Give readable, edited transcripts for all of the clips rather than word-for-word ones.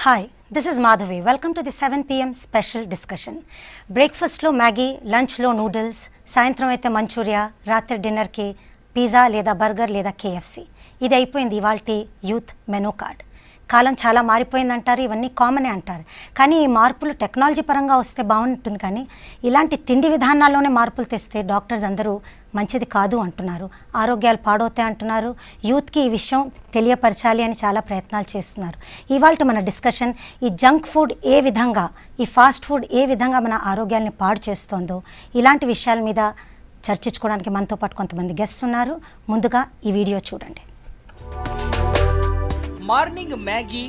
Hi, this is Madhavi. Welcome to the 7 p.m. special discussion. Breakfast lo Maggi, lunch lo noodles, సాయంత్రం అయితే Manchuria, రాత్రి డిన్నర్కి pizza లేదా burger లేదా KFC. ఇది అయిపోయింది ఇవాల్టి యూత్ మెనూ కార్డ్. కాలం చాలా మారిపోయిందంటారు, ఇవన్నీ కామనే అంటారు. కానీ ఈ మార్పులు టెక్నాలజీ పరంగా వస్తే బాగుంటుంది, కానీ ఇలాంటి తిండి విధానాల్లోనే మార్పులు తెస్తే డాక్టర్స్ అందరూ మంచిది కాదు అంటున్నారు, ఆరోగ్యాలు పాడవుతాయి అంటున్నారు. యూత్కి ఈ విషయం తెలియపరచాలి అని చాలా ప్రయత్నాలు చేస్తున్నారు. ఇవాళ మన డిస్కషన్ ఈ జంక్ ఫుడ్ ఏ విధంగా, ఈ ఫాస్ట్ ఫుడ్ ఏ విధంగా మన ఆరోగ్యాన్ని పాడు చేస్తోందో ఇలాంటి విషయాల మీద చర్చించుకోవడానికి మనతో పాటు కొంతమంది గెస్ట్స్ ఉన్నారు. ముందుగా ఈ వీడియో చూడండి. మార్నింగ్ మ్యాగీ,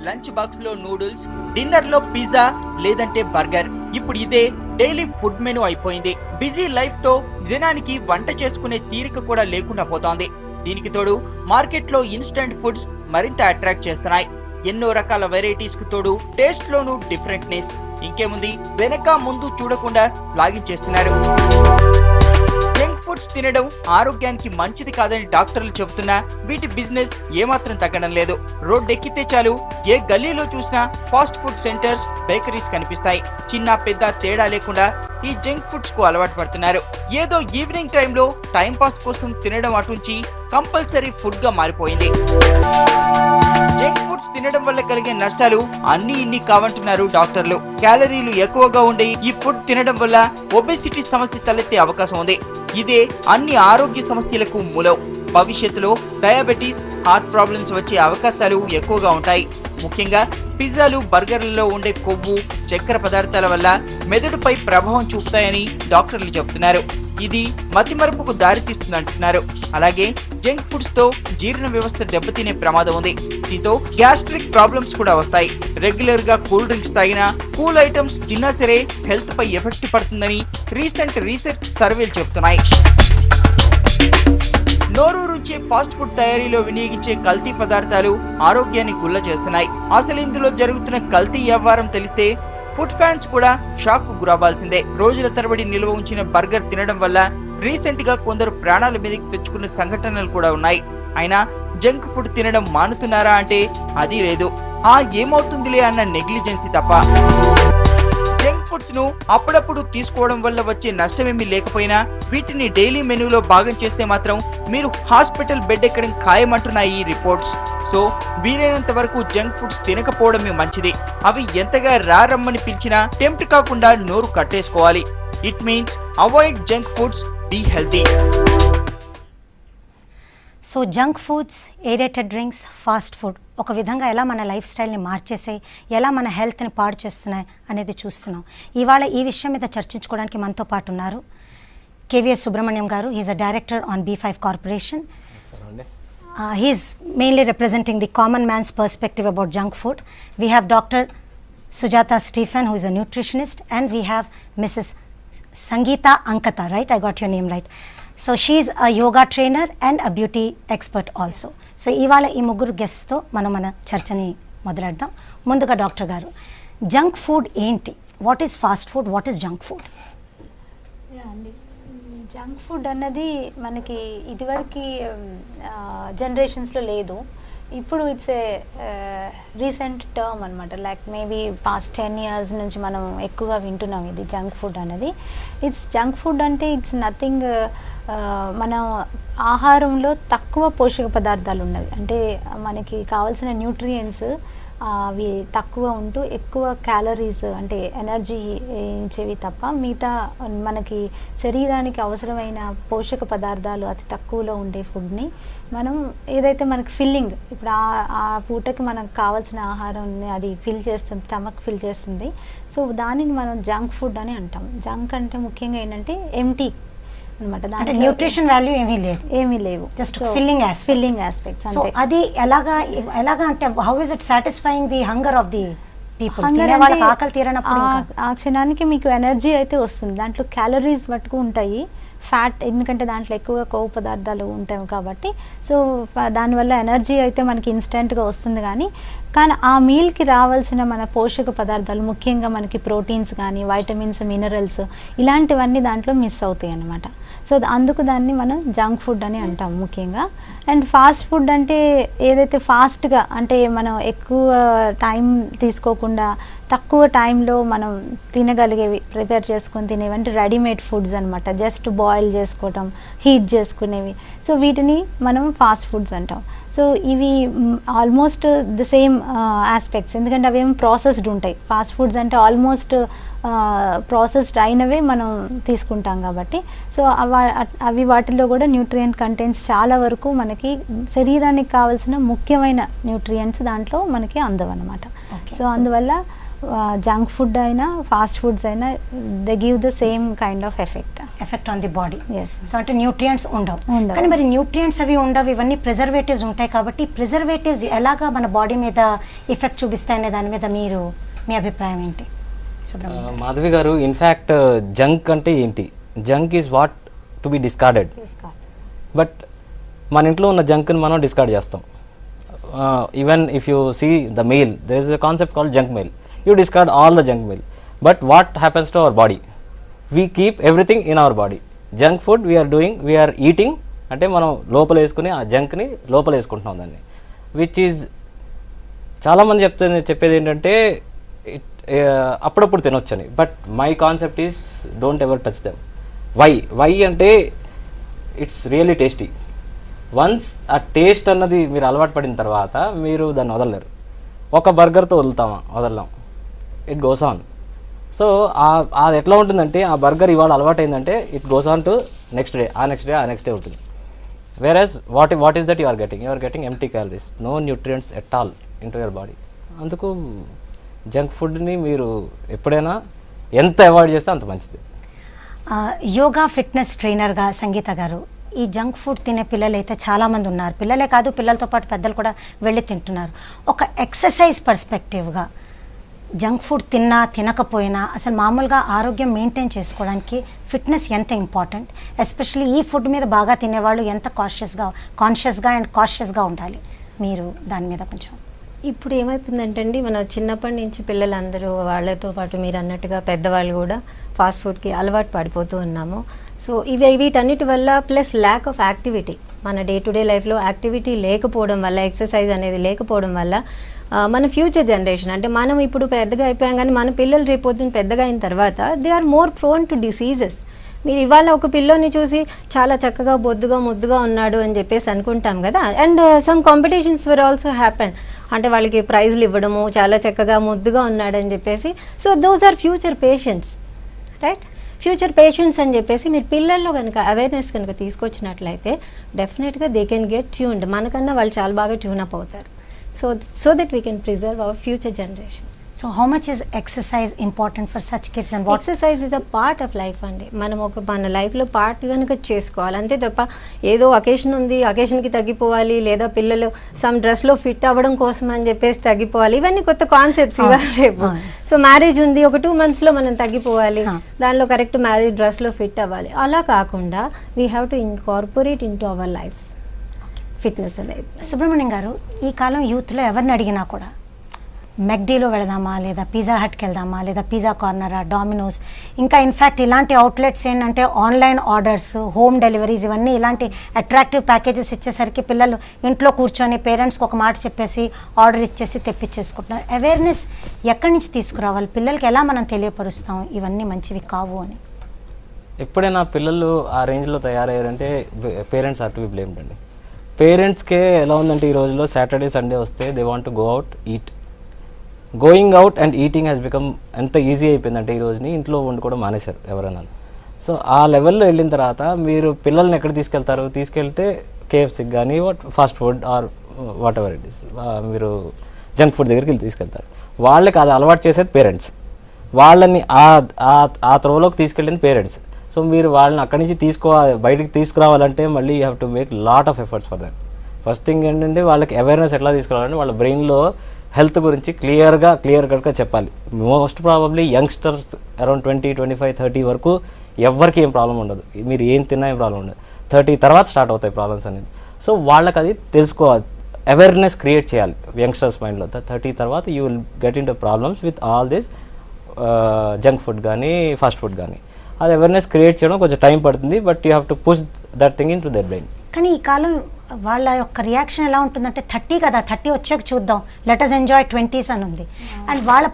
లంచ్ బాక్స్ లో నూడిల్స్, డిన్నర్ లో పిజ్జా లేదంటే బర్గర్, ఇప్పుడు ఇదే డైలీ ఫుడ్ మెనూ అయిపోయింది. బిజీ లైఫ్ తో జనానికి వంట చేసుకునే తీరిక కూడా లేకుండా పోతోంది. దీనికి తోడు మార్కెట్ లో ఇన్స్టంట్ ఫుడ్స్ మరింత అట్రాక్ట్ చేస్తున్నాయి. ఎన్నో రకాల వెరైటీస్ కు తోడు టేస్ట్ లోనూ డిఫరెంట్నెస్. ఇంకేముంది, వెనక ముందు చూడకుండా లాగించేస్తున్నారు. జంక్ ఫుడ్స్ తినడం ఆరోగ్యానికి మంచిది కాదని డాక్టర్లు చెబుతున్నా వీటి బిజినెస్ ఏమాత్రం తగ్గడం లేదు. రోడ్ ఎక్కితే చాలు ఏ గల్లీలో చూసినా ఫాస్ట్ ఫుడ్ సెంటర్స్, బేకరీస్ కనిపిస్తాయి. చిన్న పెద్ద తేడా లేకుండా ఈ జంక్ ఫుడ్స్ కు అలవాటు పడుతున్నారు. ఏదో ఈవినింగ్ టైంలో టైం పాస్ కోసం తినడం అటుంచి కంపల్సరీ ఫుడ్ గా మారిపోయింది. జంక్ ఫుడ్స్ తినడం వల్ల కలిగే నష్టాలు అన్ని ఇన్ని కావంటున్నారు డాక్టర్లు. క్యాలరీలు ఎక్కువగా ఉండే ఈ ఫుడ్ తినడం వల్ల ఒబెసిటీ సమస్య తలెత్తే అవకాశం ఉంది. ఇదే అన్ని ఆరోగ్య సమస్యలకు మూలం. భవిష్యత్తులో డయాబెటీస్, హార్ట్ ప్రాబ్లమ్స్ వచ్చే అవకాశాలు ఎక్కువగా ఉంటాయి. ముఖ్యంగా పిజ్జాలు, బర్గర్లలో ఉండే కొవ్వు, చక్కెర పదార్థాల వల్ల మెదడుపై ప్రభావం చూపుతాయని డాక్టర్లు చెబుతున్నారు. ఇది మతిమరుపుకు దారితీస్తుందంటున్నారు. అలాగే జంక్ ఫుడ్స్ తో జీర్ణ వ్యవస్థ దెబ్బతినే ప్రమాదం ఉంది. దీంతో గ్యాస్ట్రిక్ ప్రాబ్లమ్స్ కూడా వస్తాయి. రెగ్యులర్ గా కూల్ డ్రింక్స్ తాగినా, కూల్ ఐటమ్స్ తిన్నా సరే హెల్త్ పై ఎఫెక్ట్ పడుతుందని రీసెంట్ రీసెర్చ్ సర్వేలు చెబుతున్నాయి. నోరూరుంచే ఫాస్ట్ ఫుడ్ తయారీలో వినియోగించే కల్తీ పదార్థాలు ఆరోగ్యాన్ని గుల్ల చేస్తున్నాయి. అసలు ఇందులో జరుగుతున్న కల్తీ వ్యవహారం తెలిస్తే ఫుడ్ ఫ్యాన్స్ కూడా షాక్ కు గురవ్వాల్సిందే. రోజుల తరబడి నిల్వ ఉంచిన బర్గర్ తినడం వల్ల రీసెంట్ గా కొందరు ప్రాణాల మీదకి తెచ్చుకున్న సంఘటనలు కూడా ఉన్నాయి. అయినా జంక్ ఫుడ్ తినడం మానుతున్నారా అంటే అది లేదు. ఏమవుతుందిలే అన్న నెగ్లిజెన్సీ తప్ప. జంక్ ఫుడ్స్ ను అప్పుడప్పుడు తీసుకోవడం వల్ల వచ్చే నష్టమేమీ లేకపోయినా వీటిని డైలీ మెనూలో భాగం చేస్తే మాత్రం మీరు హాస్పిటల్ బెడ్ ఎక్కడం ఖాయమంటున్నాయి ఈ రిపోర్ట్స్. సో వీలైనంత వరకు జంక్ ఫుడ్స్ తినకపోవడమే మంచిది. అవి ఎంతగా రమ్మని పిలిచినా టెంప్ట్ కాకుండా నోరు కట్టేసుకోవాలి. It means avoid junk foods, be healthy. So junk foods, aerated drinks, fast food ఒక విధంగా ఎలా మన లైఫ్ స్టైల్ని మార్చేసాయి, ఎలా మన హెల్త్ని పాడు చేస్తున్నాయి అనేది చూస్తున్నాం. ఇవాళ ఈ విషయం మీద చర్చించుకోవడానికి మనతో పాటు ఉన్నారు KVS Subrahmanyam garu. He is a director on B5 corporation. He is mainly representing the common man's perspective about junk food. We have doctor Sujata Stephen, who is a nutritionist, and we have Mrs. Sangeeta Ankata, right? I got your name right. So she is a yoga trainer and a beauty expert also. So ఇవాళ ఈ ముగ్గురు గెస్ట్తో మన చర్చని మొదలెడదాం. ముందుగా doctor గారు, junk food ఏంటి? What is past food, what is junk food? అండి, junk food అన్నది మనకి ఇదివరకు జనరేషన్స్లో లేదు. ఇప్పుడు ఇట్స్ ఏ రీసెంట్ టర్మ్ అనమాట. లైక్ మేబీ పాస్ట్ 10 years నుంచి మనం ఎక్కువగా వింటున్నాం ఇది జంక్ ఫుడ్ అనేది. జంక్ ఫుడ్ అంటే ఇట్స్ నథింగ్, మన ఆహారంలో తక్కువ పోషక పదార్థాలు ఉన్నవి. అంటే మనకి కావాల్సిన న్యూట్రియంట్స్ అవి తక్కువ ఉంటూ ఎక్కువ క్యాలరీస్ అంటే ఎనర్జీ ఇచ్చేవి తప్ప మిగతా మనకి శరీరానికి అవసరమైన పోషక పదార్థాలు అతి తక్కువలో ఉండే ఫుడ్ని మనం ఏదైతే మనకి ఫిల్లింగ్, ఇప్పుడు ఆ పూటకి మనకు కావాల్సిన ఆహారాన్ని అది ఫిల్ చేస్తుంది, స్టమక్ ఫిల్ చేస్తుంది. సో దానిని మనం జంక్ ఫుడ్ అని అంటాం. జంక్ అంటే ముఖ్యంగా ఏంటంటే ఎంటీ అన్నమాట. అంటే న్యూట్రిషన్ వాల్యూ ఏమీ లేవు, జస్ట్ ఫిల్లింగ్ ఆస్పెక్ట్స్. సో అది ఎలాగా అంటే how is it satisfying the hunger of the people? వాళ్ళకి ఆకలి తీరనప్పుడు ఆ క్షణానికి మీకు ఎనర్జీ అయితే వస్తుంది. దాంట్లో క్యాలరీస్ మట్టుకు ఉంటాయి, ఫ్యాట్, ఎందుకంటే దాంట్లో ఎక్కువగా కొవ్వు పదార్థాలు ఉంటాయి కాబట్టి. సో దానివల్ల ఎనర్జీ అయితే మనకి ఇన్స్టెంట్గా వస్తుంది, కానీ ఆ మీల్కి రావాల్సిన మన పోషక పదార్థాలు, ముఖ్యంగా మనకి ప్రోటీన్స్ కానీ వైటమిన్స్, మినరల్స్ ఇలాంటివన్నీ దాంట్లో మిస్ అవుతాయి అన్నమాట. సో అందుకు దాన్ని మనం జంక్ ఫుడ్ అని అంటాం ముఖ్యంగా. అండ్ ఫాస్ట్ ఫుడ్ అంటే ఏదైతే ఫాస్ట్గా, అంటే మనం ఎక్కువ టైం తీసుకోకుండా తక్కువ టైంలో మనం తినగలిగేవి, ప్రిపేర్ చేసుకొని తినేవి, అంటే రెడీమేడ్ ఫుడ్స్ అనమాట. జస్ట్ బాయిల్ చేసుకోవటం, హీట్ చేసుకునేవి. సో వీటిని మనం ఫాస్ట్ ఫుడ్స్ అంటాం. సో ఇవి ఆల్మోస్ట్ ద సేమ్ ఆస్పెక్ట్స్, ఎందుకంటే అవేం ప్రాసెస్డ్ ఉంటాయి. ఫాస్ట్ ఫుడ్స్ అంటే ఆల్మోస్ట్ ప్రాసెస్డ్ అయినవే మనం తీసుకుంటాం కాబట్టి. సో అవి వాటిల్లో కూడా న్యూట్రియంట్ కంటెంట్స్ చాలా వరకు మనకి శరీరానికి కావాల్సిన ముఖ్యమైన న్యూట్రియంట్స్ దాంట్లో మనకి అందవన్నమాట. సో అందువల్ల జంక్ ఫుడ్ అయినా ఫాస్ట్ ఫుడ్స్ అయినా they give the same kind of effect on the body. So అంటే న్యూట్రియంట్స్ ఉండవు. కానీ మరి న్యూట్రియంట్స్ అవి ఉండవు, ఇవన్నీ ప్రిజర్వేటివ్స్ ఉంటాయి కాబట్టి ప్రిజర్వేటివ్స్ ఎలాగా మన బాడీ మీద ఎఫెక్ట్ చూపిస్తాయి అనే దాని మీద మీ అభిప్రాయం ఏంటి మాధవి గారు? ఇన్ఫ్యాక్ట్ జంక్ అంటే ఏంటి? Junk is what to be discarded. But మన ఇంట్లో ఉన్న జంక్ని మనం డిస్కార్డ్ చేస్తాం. Even if you see the meal, there is a concept called junk meal. You discard all the junk meal. But what happens to our body? We keep everything in our body. Junk food we are eating, అంటే మనం లోపల వేసుకుని ఆ జంక్ని లోపల వేసుకుంటున్నాం దాన్ని, which is చాలామంది చెప్పేది ఏంటంటే అప్పుడప్పుడు తినొచ్చని. But my concept is don't ever touch them. Why అంటే ఇట్స్ రియల్లీ టేస్టీ. వన్స్ ఆ టేస్ట్ అన్నది మీరు అలవాటు పడిన తర్వాత మీరు దాన్ని వదలలేరు. ఒక బర్గర్తో వదలలేం, ఇట్ గోస్ ఆన్. సో అది ఎట్లా ఉంటుందంటే, ఆ బర్గర్ ఇవాళ అలవాటు అయిందంటే it goes on to next day, ఆ నెక్స్ట్ డే ఉంటుంది. Whereas what is that you are getting empty calories, no nutrients at all into your body. అందుకు జంక్ ఫుడ్ని మీరు ఎప్పుడైనా ఎంత అవాయిడ్ చేస్తే అంత మంచిది. యోగా ఫిట్నెస్ ట్రైనర్గా సంగీత గారు, ఈ జంక్ ఫుడ్ తినే పిల్లలు అయితే చాలామంది ఉన్నారు. పిల్లలే కాదు, పిల్లలతో పాటు పెద్దలు కూడా వెళ్ళి తింటున్నారు. ఒక ఎక్సర్సైజ్ పర్స్పెక్టివ్గా జంక్ ఫుడ్ తిన్నా తినకపోయినా అసలు మామూలుగా ఆరోగ్యం మెయింటైన్ చేసుకోవడానికి ఫిట్నెస్ ఎంత ఇంపార్టెంట్, ఎస్పెషల్లీ ఈ ఫుడ్ మీద బాగా తినేవాళ్ళు ఎంత కాన్షియస్గా ఉండాలి? మీరు దాని మీద కొంచెం. ఇప్పుడు ఏమవుతుందంటే అండి, మన చిన్నప్పటి నుంచి పిల్లలందరూ వాళ్ళతో పాటు మీరు అన్నట్టుగా పెద్దవాళ్ళు కూడా ఫాస్ట్ ఫుడ్కి అలవాటు పడిపోతూ ఉన్నాము. సో వీటన్నిటి వల్ల ప్లస్ ల్యాక్ ఆఫ్ యాక్టివిటీ, మన డే టు డే లైఫ్లో యాక్టివిటీ లేకపోవడం వల్ల, ఎక్సర్సైజ్ అనేది లేకపోవడం వల్ల మన ఫ్యూచర్ జనరేషన్, అంటే మనం ఇప్పుడు పెద్దగా అయిపోయాం కానీ మన పిల్లలు రేపొద్దున పెద్దగా అయిన తర్వాత they are more prone to diseases. మీరు ఇవాళ ఒక పిల్లోని చూసి చాలా చక్కగా బొద్దుగా ముద్దుగా ఉన్నాడు అని చెప్పేసి అనుకుంటాం కదా. And some competitions were also happen, అంటే వాళ్ళకి ప్రైజ్లు ఇవ్వడము, చాలా చక్కగా ముద్దుగా ఉన్నాడని చెప్పేసి. So those are future patients, right? Future patients అని చెప్పేసి మీరు పిల్లల్లో కనుక అవేర్నెస్ కనుక తీసుకొచ్చినట్లయితే డెఫినెట్గా దే కెన్ గెట్ ట్యూన్డ్, మనకన్నా వాళ్ళు చాలా బాగా ట్యూన్ అప్ అవుతారు. So that we can preserve our future generation. So how much is exercise important for such kids and what? Exercise is a part of life అండి. మనం మన లైఫ్లో part కనుక చేసుకోవాలి, అంతే తప్ప ఏదో అకేషన్ ఉంది, అకేషన్కి తగ్గిపోవాలి, లేదా పిల్లలు సమ్ డ్రెస్లో ఫిట్ అవ్వడం కోసం అని చెప్పేసి తగ్గిపోవాలి, ఇవన్నీ కొత్త కాన్సెప్ట్స్ ఇవాళ రేపు. సో మ్యారేజ్ ఉంది, ఒక 2 monthsలో మనం తగ్గిపోవాలి, దానిలో కరెక్ట్ మ్యారేజ్ డ్రెస్లో ఫిట్ అవ్వాలి, అలా కాకుండా we have to incorporate into our lives fitness అనేది. సుబ్రహ్మణ్యం గారు, ఈ కాలం యూత్లో ఎవరిని అడిగినా కూడా మెక్డీలో వెళదామా, లేదా పిజ్జా హట్కి వెళ్దామా, లేదా పిజ్జా కార్నరా, డామినోస్, ఇంకా ఇన్ఫ్యాక్ట్ ఇలాంటి అవుట్లెట్స్ ఏంటంటే ఆన్లైన్ ఆర్డర్స్, హోమ్ డెలివరీస్, ఇవన్నీ ఇలాంటి అట్రాక్టివ్ ప్యాకేజెస్ ఇచ్చేసరికి పిల్లలు ఇంట్లో కూర్చొని పేరెంట్స్కి ఒక మాట చెప్పేసి ఆర్డర్ ఇచ్చేసి తెప్పించేసుకుంటున్నారు. అవేర్నెస్ ఎక్కడి నుంచి తీసుకురావాలి? పిల్లలకి ఎలా మనం తెలియపరుస్తాం ఇవన్నీ మంచివి కావు అని? ఎప్పుడైనా పిల్లలు ఆ రేంజ్లో తయారయ్యారంటే parents are to be blamed అండి. పేరెంట్స్కే ఎలా ఉందంటే ఈ రోజుల్లో సాటర్డే సండే వస్తే they want to go out eat. Going out and eating has become ఎంత ఈజీ అయిపోయిందంటే ఈ రోజుని ఇంట్లో వండుకోవడం మానేశారు ఎవరైనా. సో ఆ లెవెల్లో వెళ్ళిన తర్వాత మీరు పిల్లల్ని ఎక్కడ తీసుకెళ్తే కేఎఫ్సీకి కానీ fast food or whatever it is, మీరు జంక్ ఫుడ్ దగ్గరికి తీసుకెళ్తారు. వాళ్ళకి అది అలవాటు చేసేది పేరెంట్స్, వాళ్ళని ఆ త్రోలోకి తీసుకెళ్ళింది పేరెంట్స్. సో మీరు వాళ్ళని అక్కడి నుంచి బయటికి తీసుకురావాలంటే మళ్ళీ you have to make lot of efforts for that. First thing ఏంటంటే వాళ్ళకి అవేర్నెస్ ఎట్లా తీసుకురావాలంటే వాళ్ళ బ్రెయిన్లో హెల్త్ గురించి క్లియర్ కట్గా చెప్పాలి. మోస్ట్ ప్రాబబ్లీ యంగ్స్టర్స్ అరౌండ్ 20, 25, 30 వరకు ఎవరికి ఏం ప్రాబ్లం ఉండదు, మీరు ఏం తిన్నా ఏం ప్రాబ్లం ఉండదు. 30 తర్వాత స్టార్ట్ అవుతాయి ప్రాబ్లమ్స్ అనేది. సో వాళ్ళకి అది తెలుసుకోవాలి, అవేర్నెస్ క్రియేట్ చేయాలి యంగ్స్టర్స్ మైండ్లో. 30 తర్వాత you will get in to problems with all this junk food కానీ ఫాస్ట్ ఫుడ్ కానీ. అది అవేర్నెస్ క్రియేట్ చేయడం కొంచెం టైం పడుతుంది, but you have to push that thing in to their brain. కానీ ఈ కాలం వాళ్ళ యొక్క రియాక్షన్ ఎలా ఉంటుందంటే 30 కదా, 30 వచ్చాక చూద్దాం, లెట్ అస్ ఎంజాయ్ 20s అని ఉంది. అండ్ వాళ్ళ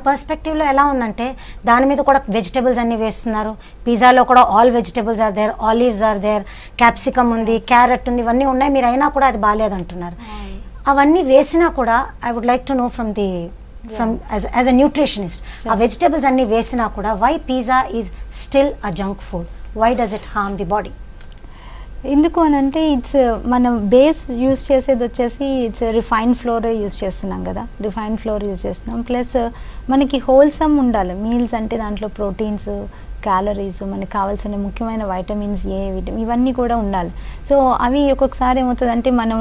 పర్స్పెక్టివ్లో ఎలా ఉందంటే దాని మీద కూడా వెజిటబుల్స్ అన్నీ వేస్తున్నారు. పిజ్జాలో కూడా all vegetables are there, olives are there, capsicum ఉంది, క్యారెట్ ఉంది, ఇవన్నీ ఉన్నాయి, మీరు అయినా కూడా అది బాగాలేదంటున్నారు. అవన్నీ వేసినా కూడా I would like to know from as a nutritionist, ఆ వెజిటబుల్స్ అన్నీ వేసినా కూడా why pizza is still a junk food, why does it harm the body? ఎందుకు అని అంటే ఇట్స్ మనం బేస్ యూస్ చేసేది వచ్చేసి ఇట్స్ రిఫైన్డ్ ఫ్లోర్ యూస్ చేస్తున్నాం కదా, రిఫైన్డ్ ఫ్లోర్ యూస్ చేస్తున్నాం. ప్లస్ మనకి హోల్సమ్ ఉండాలి మీల్స్ అంటే దాంట్లో ప్రోటీన్స్, క్యాలరీస్, మనకి కావాల్సిన ముఖ్యమైన వైటమిన్స్, ఇవన్నీ కూడా ఉండాలి. సో అవి ఒక్కొక్కసారి ఏమవుతుంది అంటే మనం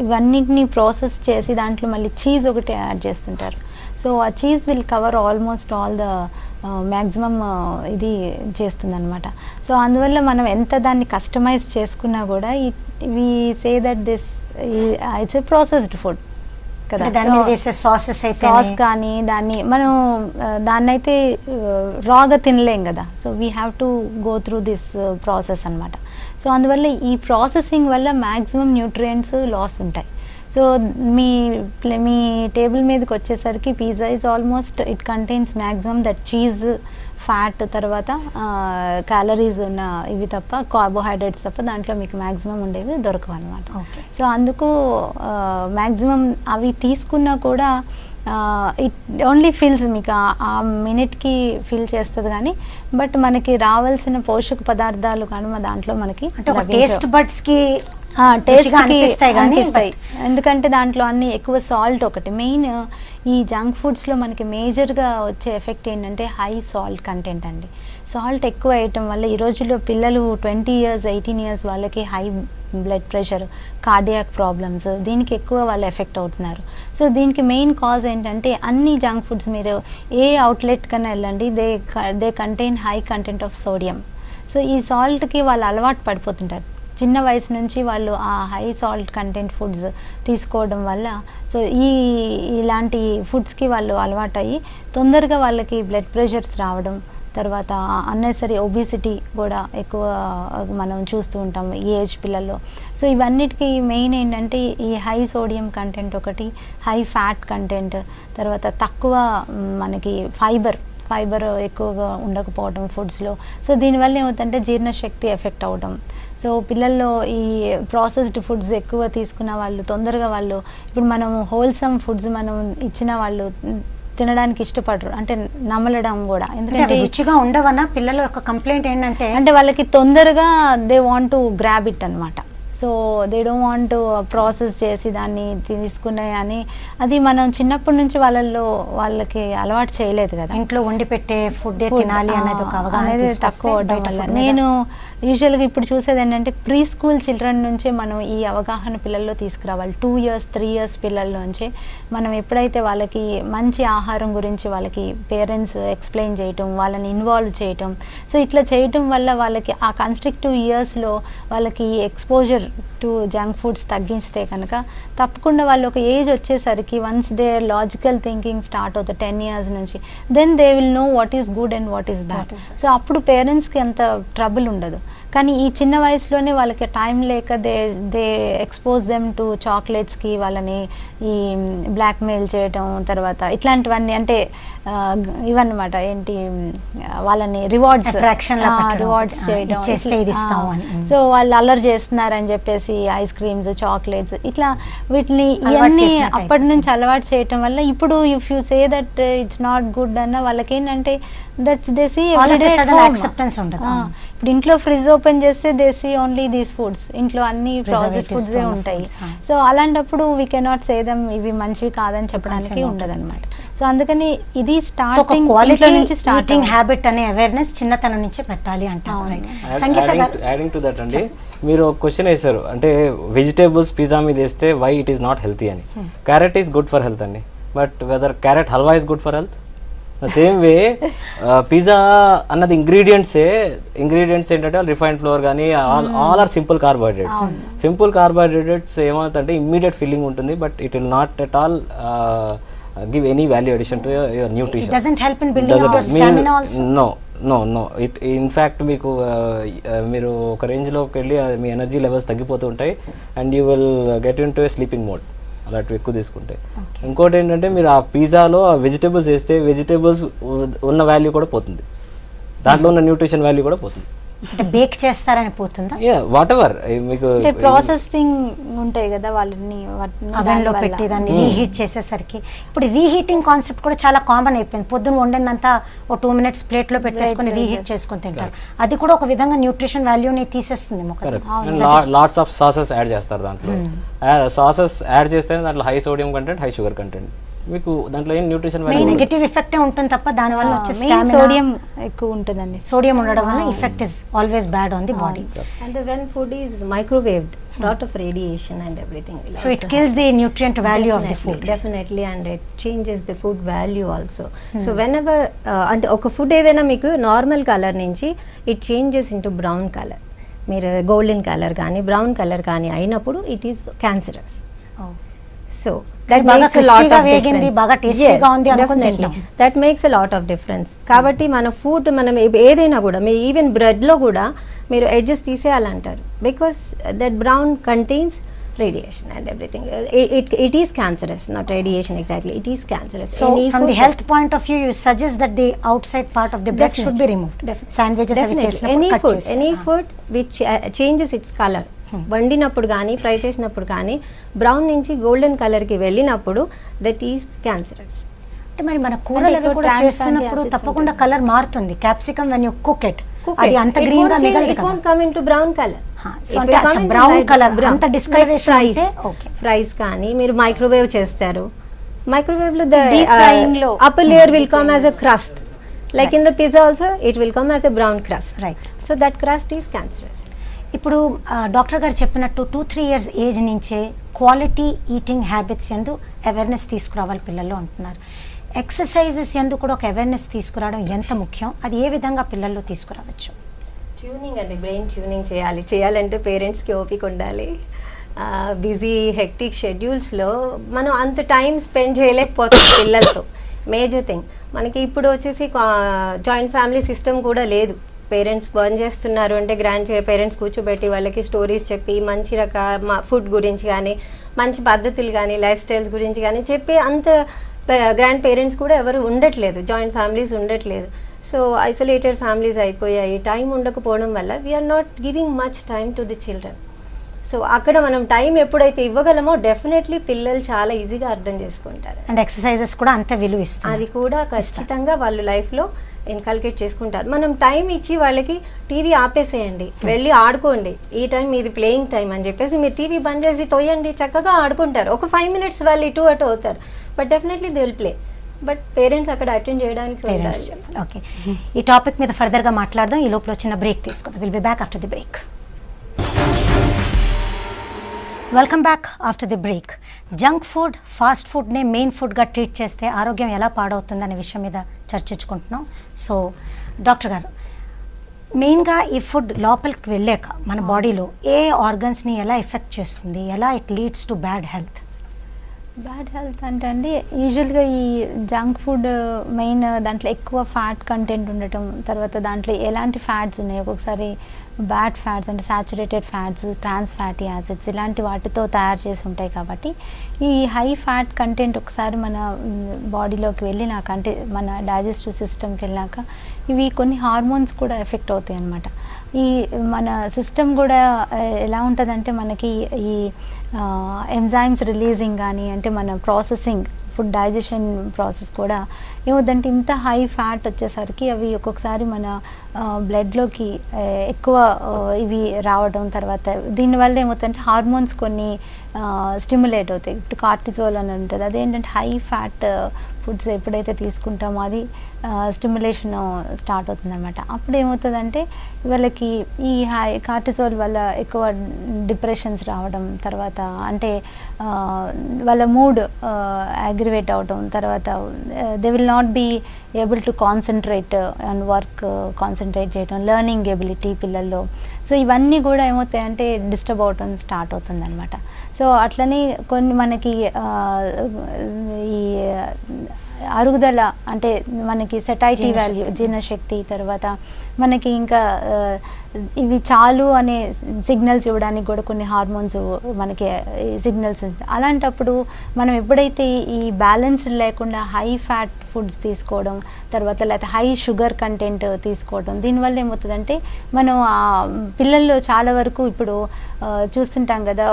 ఇవన్నిటిని ప్రాసెస్ చేసి దాంట్లో మళ్ళీ చీజ్ ఒకటి యాడ్ చేస్తుంటారు. సో ఆ cheese will cover almost all the maximum ఇది చేస్తుంది అనమాట. సో అందువల్ల మనం ఎంత దాన్ని కస్టమైజ్ చేసుకున్నా కూడా we say that this it's a processed food కదా. సాస్ కానీ దాన్ని అయితే రాగా తినలేం కదా. So we have to go through this process అనమాట. సో అందువల్ల ఈ ప్రాసెసింగ్ వల్ల మ్యాక్సిమం న్యూట్రియంట్స్ లాస్ ఉంటాయి. సో మీ టేబుల్ మీదకి వచ్చేసరికి pizza is almost it contains maximum that cheese, fat, తర్వాత క్యాలరీస్ ఉన్న ఇవి తప్ప, కార్బోహైడ్రేట్స్ తప్ప దాంట్లో మీకు మ్యాక్సిమం ఉండేవి దొరకవు అనమాట. సో అందుకు మ్యాక్సిమం అవి తీసుకున్నా కూడా ఇట్ ఓన్లీ ఫిల్స్, మీకు ఆ మినిట్కి ఫిల్ చేస్తుంది కానీ బట్ మనకి రావాల్సిన పోషక పదార్థాలు కానీ దాంట్లో మనకి టేస్ట్ బడ్స్కి అనిపిస్తాయి. ఎందుకంటే దాంట్లో అన్ని ఎక్కువ సాల్ట్ ఒకటి మెయిన్. ఈ జంక్ ఫుడ్స్లో మనకి మేజర్గా వచ్చే ఎఫెక్ట్ ఏంటంటే హై సాల్ట్ కంటెంట్ అండి. సాల్ట్ ఎక్కువ వేయటం వల్ల ఈ రోజుల్లో పిల్లలు 20 years 18 years వాళ్ళకి high blood pressure, cardiac problems, దీనికి ఎక్కువ వాళ్ళు ఎఫెక్ట్ అవుతున్నారు. సో దీనికి మెయిన్ కాజ్ ఏంటంటే అన్ని జంక్ ఫుడ్స్ మీరు ఏ అవుట్లెట్ కన్నా వెళ్ళండి, they contain high content of sodium. So ఈ సాల్ట్కి వాళ్ళు అలవాటు పడిపోతుంటారు. చిన్న వయసు నుంచి వాళ్ళు ఆ హై సాల్ట్ కంటెంట్ ఫుడ్స్ తీసుకోవడం వల్ల సో ఇలాంటి ఫుడ్స్కి వాళ్ళు అలవాటు అయ్యి తొందరగా వాళ్ళకి బ్లడ్ ప్రెషర్స్ రావడం, తర్వాత అన్నెసరీ ఒబిసిటీ కూడా ఎక్కువ మనం చూస్తూ ఉంటాం ఈ ఏజ్ పిల్లల్లో. సో ఇవన్నిటికీ మెయిన్ ఏంటంటే ఈ హై సోడియం కంటెంట్ ఒకటి, హై ఫ్యాట్ కంటెంట్, తర్వాత తక్కువ మనకి ఫైబర్ ఎక్కువగా ఉండకపోవడం ఫుడ్స్లో. సో దీనివల్ల ఏమవుతుందంటే జీర్ణశక్తి ఎఫెక్ట్ అవ్వడం. సో పిల్లల్లో ఈ ప్రాసెస్డ్ ఫుడ్స్ ఎక్కువ తీసుకున్న వాళ్ళు తొందరగా వాళ్ళు ఇప్పుడు మనం హోల్సమ్ ఫుడ్స్ మనం ఇచ్చిన వాళ్ళు తినడానికి ఇష్టపడరు, అంటే నమలడం కూడా. ఎందుకంటే రుచిగా ఉండవన్నా పిల్లల యొక్క కంప్లైంట్ ఏంటంటే అంటే వాళ్ళకి తొందరగా they want to grab it అనమాట. So they don't want to process చేసి దాన్ని తీసుకున్నాయి అని అది మనం చిన్నప్పటి నుంచి వాళ్ళకి అలవాటు చేయలేదు కదా. ఇంట్లో వండి పెట్టే ఫుడ్ తినాలి అనేది ఒక అవగాహన తక్కువ అవడం వల్ల నేను యూజువల్గా ఇప్పుడు చూసేది ఏంటంటే ప్రీ స్కూల్ చిల్డ్రన్ నుంచే మనం ఈ అవగాహన పిల్లల్లో తీసుకురావాలి. 2 years 3 years పిల్లల్లోంచే మనం ఎప్పుడైతే వాళ్ళకి మంచి ఆహారం గురించి వాళ్ళకి పేరెంట్స్ ఎక్స్ప్లెయిన్ చేయటం, వాళ్ళని ఇన్వాల్వ్ చేయటం, సో ఇట్లా చేయటం వల్ల వాళ్ళకి ఆ కన్స్ట్రక్టివ్ ఇయర్స్లో వాళ్ళకి ఎక్స్పోజర్ టు జంక్ ఫుడ్స్ తగ్గిస్తే కనుక తప్పకుండా వాళ్ళు ఒక ఏజ్ వచ్చేసరికి once their logical thinking start అవుతుంది 10 years నుంచి, then they will know what is good and what is bad. So అప్పుడు పేరెంట్స్కి అంత ట్రబుల్ ఉండదు. కానీ ఈ చిన్న వయసులోనే వాళ్ళకి టైం లేక దే ఎక్స్పోజ్ దెమ్ టు చాక్లెట్స్కి, వాళ్ళని ఈ బ్లాక్మెయిల్ చేయటం, తర్వాత ఇట్లాంటివన్నీ అంటే ఇవన్నమాట ఏంటి వాళ్ళని రివార్డ్స్ చేయడం. సో వాళ్ళు అల్లరి చేస్తున్నారని చెప్పేసి ఐస్ క్రీమ్స్, చాక్లెట్స్ ఇట్లా వీటిని ఇవన్నీ అప్పటి నుంచి అలవాటు చేయటం వల్ల ఇప్పుడు if you say that it's not good అన్న వాళ్ళకి ఏంటంటే దట్స్ దే సీ యాక్సెప్టెన్స్ ఉండదు. ఇప్పుడు ఇంట్లో ఫ్రిడ్జ్ ఓపెన్ చేస్తే they see only these foods, ఇంట్లో అన్ని ప్రాసెస్డ్ ఫుడ్స్ ఉంటాయి. సో అలాంటప్పుడు వీ కెనాట్ సే దమ్ ఇవి మంచివి కాదని చెప్పడానికి ఉండదు అనమాట. సో అందుకని ఇది స్టార్టింగ్ ఈటింగ్ హ్యాబిట్ అనే అవేర్నెస్ చిన్నతనం నుంచి పెట్టాలి అంటారు. యాడింగ్ టు దట్ అండి, మీరు క్వశ్చన్ వేశారు అంటే వెజిటేబుల్స్ పిజ్జా మీద వేస్తే why it is not healthy అని. Carrot is good for health అండి, but whether carrot halwa is good for health? Same way pizza అన్నది ఇంగ్రీడియంట్స్ ఏంటంటే రిఫైన్డ్ ఫ్లోర్ కానీ all are simple carbohydrates. Simple carbohydrates ఏమవుతుందంటే immediate filling ఉంటుంది, but it will not at all give any value addition to your nutrition. It doesn't help in building your stamina also? No. It in fact మీకు మీరు ఒక రేంజ్లోకి వెళ్ళి మీ energy levels తగ్గిపోతూ ఉంటాయి and you will get in to A sleeping mode అలాంటివి ఎక్కువ తీసుకుంటే. ఇంకోటి ఏంటంటే మీరు ఆ పిజ్జాలో ఆ వెజిటేబుల్స్ వేస్తే వెజిటేబుల్స్ ఉన్న వాల్యూ కూడా పోతుంది, దాంట్లో ఉన్న న్యూట్రిషన్ వాల్యూ కూడా పోతుంది. అంటే బేక్ చేస్తారని పోతుందా? వాట్ ఎవర్ మీకు ప్రాసెసింగ్ ఉంటాయి కదా, వాళ్ళని అవెన్ లో పెట్టి దాన్ని రీహీట్ చేసేసరికి ఇప్పుడు రీహీటింగ్ కాన్సెప్ట్ కూడా చాలా కామన్ అయిపోయింది. పొద్దున్న వండిందంతా ఓ 2 minutes ప్లేట్ లో పెట్టేసుకొని రీహీట్ చేసుకొని తింటారు. అది కూడా ఒక విధంగా న్యూట్రిషన్ వాల్యూని తీసేస్తుంది. లాట్స్ ఆఫ్ సాసెస్ యాడ్ చేస్తారు దాంట్లో. సాసెస్ యాడ్ చేస్తే దాంట్లో high sodium content, high sugar content, మీకు దాంట్లో ఏం న్యూట్రిషన్ వాల్యూ నెగటివ్ ఎఫెక్ట్ ఉంటుంది తప్ప దాని వల్ల వచ్చే సోడియం ఎక్కువ ఉంటుందండి. సోడియం ఉండడం వల్ల effect is always bad on the body. And when food is microwaved, lot of radiation and everything. So it kills the nutrient value of the food. Definitely, and it changes the food value also. So whenever అంటే ఒక food ఏదైనా మీకు normal colour నుంచి it changes into brown colour, మీరు golden colour కానీ brown colour కానీ అయినప్పుడు it is cancerous. So that makes a lot of difference. బాగా టేస్టీగా ఉంది అనుకుంటాం. That makes a lot of difference. కాబట్టి మన ఫుడ్ మనం ఏదైనా కూడా మీ ఈవెన్ బ్రెడ్లో కూడా మీరు ఎడ్జెస్ తీసేయాలంటారు, because that brown contains radiation and everything. It is cancerous, not radiation exactly. It is cancerous. So from the health point of view, you suggest that the outside part of the bread should be removed. Sandwiches avi chesinapudu any food which changes its color, వండినప్పుడు కానీ fry చేసినప్పుడు కానీ brown నుంచి golden కలర్కి వెళ్ళినప్పుడు that is cancerous. అంటే మరి మన కూరలు అవి కూడా చేస్తున్నప్పుడు తప్పకుండా కలర్ మారుతుంది. Capsicum when you cook it, అది అంత గ్రీన్ గా మిగలదు కదా. It won't come into brown color. So అంటే అచ్చ బ్రౌన్ కలర్ అంత డిస్కలరేషన్ అయితే ఓకే. ఫ్రైస్ కానీ మీరు మైక్రోవేవ్ చేస్తారు, మైక్రోవేవ్ లో the upper layer will come as a crust, like in the pizza also it will come as a brown crust, right? So that crust is cancerous. ఇప్పుడు doctor గారు చెప్పినట్టు 2-3 years age నుంచే quality eating habits ఎందు awareness తీసుకురావాలి పిల్లల్లో అంటున్నారు. Exercises ఎందు కూడా ఒక అవేర్నెస్ తీసుకురావడం ఎంత ముఖ్యం, అది ఏ విధంగా పిల్లల్లో తీసుకురావచ్చు? ట్యూనింగ్ అండి, బ్రెయిన్ ట్యూనింగ్ చేయాలంటే పేరెంట్స్కి ఓపిక ఉండాలి. బిజీ హెక్టిక్ షెడ్యూల్స్లో మనం అంత టైం స్పెండ్ చేయలేకపోతాం పిల్లలతో. మేజర్ థింగ్ మనకి ఇప్పుడు వచ్చేసి జాయింట్ ఫ్యామిలీ సిస్టమ్ కూడా లేదు. పేరెంట్స్ బర్న్ చేస్తున్నారు అంటే గ్రాండ్ పేరెంట్స్ కూర్చోబెట్టి వాళ్ళకి స్టోరీస్ చెప్పి మంచి రకాల ఫుడ్ గురించి కానీ మంచి పద్ధతులు కానీ లైఫ్ స్టైల్స్ గురించి కానీ చెప్పి అంత గ్రాండ్ పేరెంట్స్ కూడా ఎవరు ఉండట్లేదు, జాయింట్ ఫ్యామిలీస్ ఉండట్లేదు. సో ఐసోలేటెడ్ ఫ్యామిలీస్ అయిపోయాయి. టైం ఉండకపోవడం వల్ల we are not giving much time to the children. So అక్కడ మనం టైం ఎప్పుడైతే ఇవ్వగలమో డెఫినెట్లీ పిల్లలు చాలా ఈజీగా అర్థం చేసుకుంటారు. అండ్ ఎక్సర్సైజెస్ కూడా అంతే విలువ ఇస్తారు, అది కూడా ఖచ్చితంగా వాళ్ళు లైఫ్లో ఇన్కల్కేట్ చేసుకుంటారు. మనం టైం ఇచ్చి వాళ్ళకి టీవీ ఆపేసేయండి, వెళ్ళి ఆడుకోండి, ఈ టైం ఇది ప్లేయింగ్ టైం అని చెప్పేసి మీరు టీవీ బంద్ చేసి తోయండి, చక్కగా ఆడుకుంటారు. ఒక 5 minutes వాళ్ళు ఇటు అటు అవుతారు, but definitely they will play. But parents అక్కడ అటెండ్ చేయడానికి ఓకే. ఈ టాపిక్ మీద ఫర్దర్గా మాట్లాడదాం. ఈ లోపల చిన్న బ్రేక్ తీసుకుందాం. Will be back after the break. Welcome back after the break. Junk food, fast ఫుడ్నే మెయిన్ ఫుడ్గా ట్రీట్ చేస్తే ఆరోగ్యం ఎలా పాడవుతుంది అనే విషయం మీద చర్చించుకుంటున్నాం. సో డాక్టర్ గారు, మెయిన్గా ఈ ఫుడ్ లోపలికి వెళ్ళాక మన బాడీలో ఏ ఆర్గన్స్ని ఎలా ఎఫెక్ట్ చేస్తుంది, ఎలా it leads to bad health? Bad health అంటే అండి యూజువల్గా ఈ జంక్ ఫుడ్ మెయిన్ దాంట్లో ఎక్కువ ఫ్యాట్ కంటెంట్ ఉండటం, తర్వాత దాంట్లో ఎలాంటి ఫ్యాట్స్ ఉన్నాయి, ఒక్కొక్కసారి బ్యాడ్ ఫ్యాట్స్ అంటే saturated fats, trans fatty acids ఇలాంటి వాటితో తయారు చేసి ఉంటాయి. కాబట్టి ఈ హై ఫ్యాట్ కంటెంట్ ఒకసారి మన బాడీలోకి వెళ్ళినాక అంటే మన డైజెస్టివ్ సిస్టమ్కి వెళ్ళాక ఇవి కొన్ని హార్మోన్స్ కూడా ఎఫెక్ట్ అవుతాయి అన్నమాట. ఈ మన సిస్టమ్ కూడా ఎలా ఉంటుందంటే మనకి ఈ ఎంజైమ్స్ రిలీజింగ్ కానీ అంటే మన ప్రాసెసింగ్ ఫుడ్ డైజెషన్ ప్రాసెస్ కూడా ఏమవుతుందంటే ఇంత హై ఫ్యాట్ వచ్చేసరికి అవి ఒక్కొక్కసారి మన బ్లడ్లోకి ఎక్కువ ఇవి రావడం, తర్వాత దీనివల్ల ఏమవుతుందంటే హార్మోన్స్ కొన్ని స్టిమ్యులేట్ అవుతాయి. ఇప్పుడు కార్టిజోల్ అని ఉంటుంది, అదేంటంటే హై ఫ్యాట్ ఫుడ్స్ ఎప్పుడైతే తీసుకుంటామో అది స్టిమ్యులేషన్ స్టార్ట్ అవుతుంది అనమాట. అప్పుడు ఏమవుతుందంటే వాళ్ళకి ఈ హై కార్టిజోల్ వల్ల ఎక్కువ డిప్రెషన్స్ రావడం, తర్వాత అంటే వాళ్ళ మూడ్ అగ్రివేట్ అవడం, తర్వాత they will not be able to concentrate on work, concentrate చేయడం, లెర్నింగ్ ఎబిలిటీ పిల్లల్లో. సో ఇవన్నీ కూడా ఏమవుతాయంటే డిస్టర్బ్ అవటం స్టార్ట్ అవుతుంది అనమాట. సో అట్లనే కొన్ని మనకి ఈ అరుగుదల అంటే మనకి సెటైటీ వాల్యూ, జీర్ణశక్తి, తర్వాత మనకి ఇంకా ఇవి చాలు అనే సిగ్నల్స్ ఇవ్వడానికి కూడా కొన్ని హార్మోన్స్ మనకి సిగ్నల్స్ ఉంటాయి. అలాంటప్పుడు మనం ఎప్పుడైతే ఈ బ్యాలెన్స్డ్ లేకుండా హై ఫ్యాట్ ఫుడ్స్ తీసుకోవడం, తర్వాత లేకపోతే హై షుగర్ కంటెంట్ తీసుకోవడం, దీనివల్ల ఏమవుతుందంటే మనం పిల్లల్లో చాలా వరకు ఇప్పుడు చూస్తుంటాం కదా,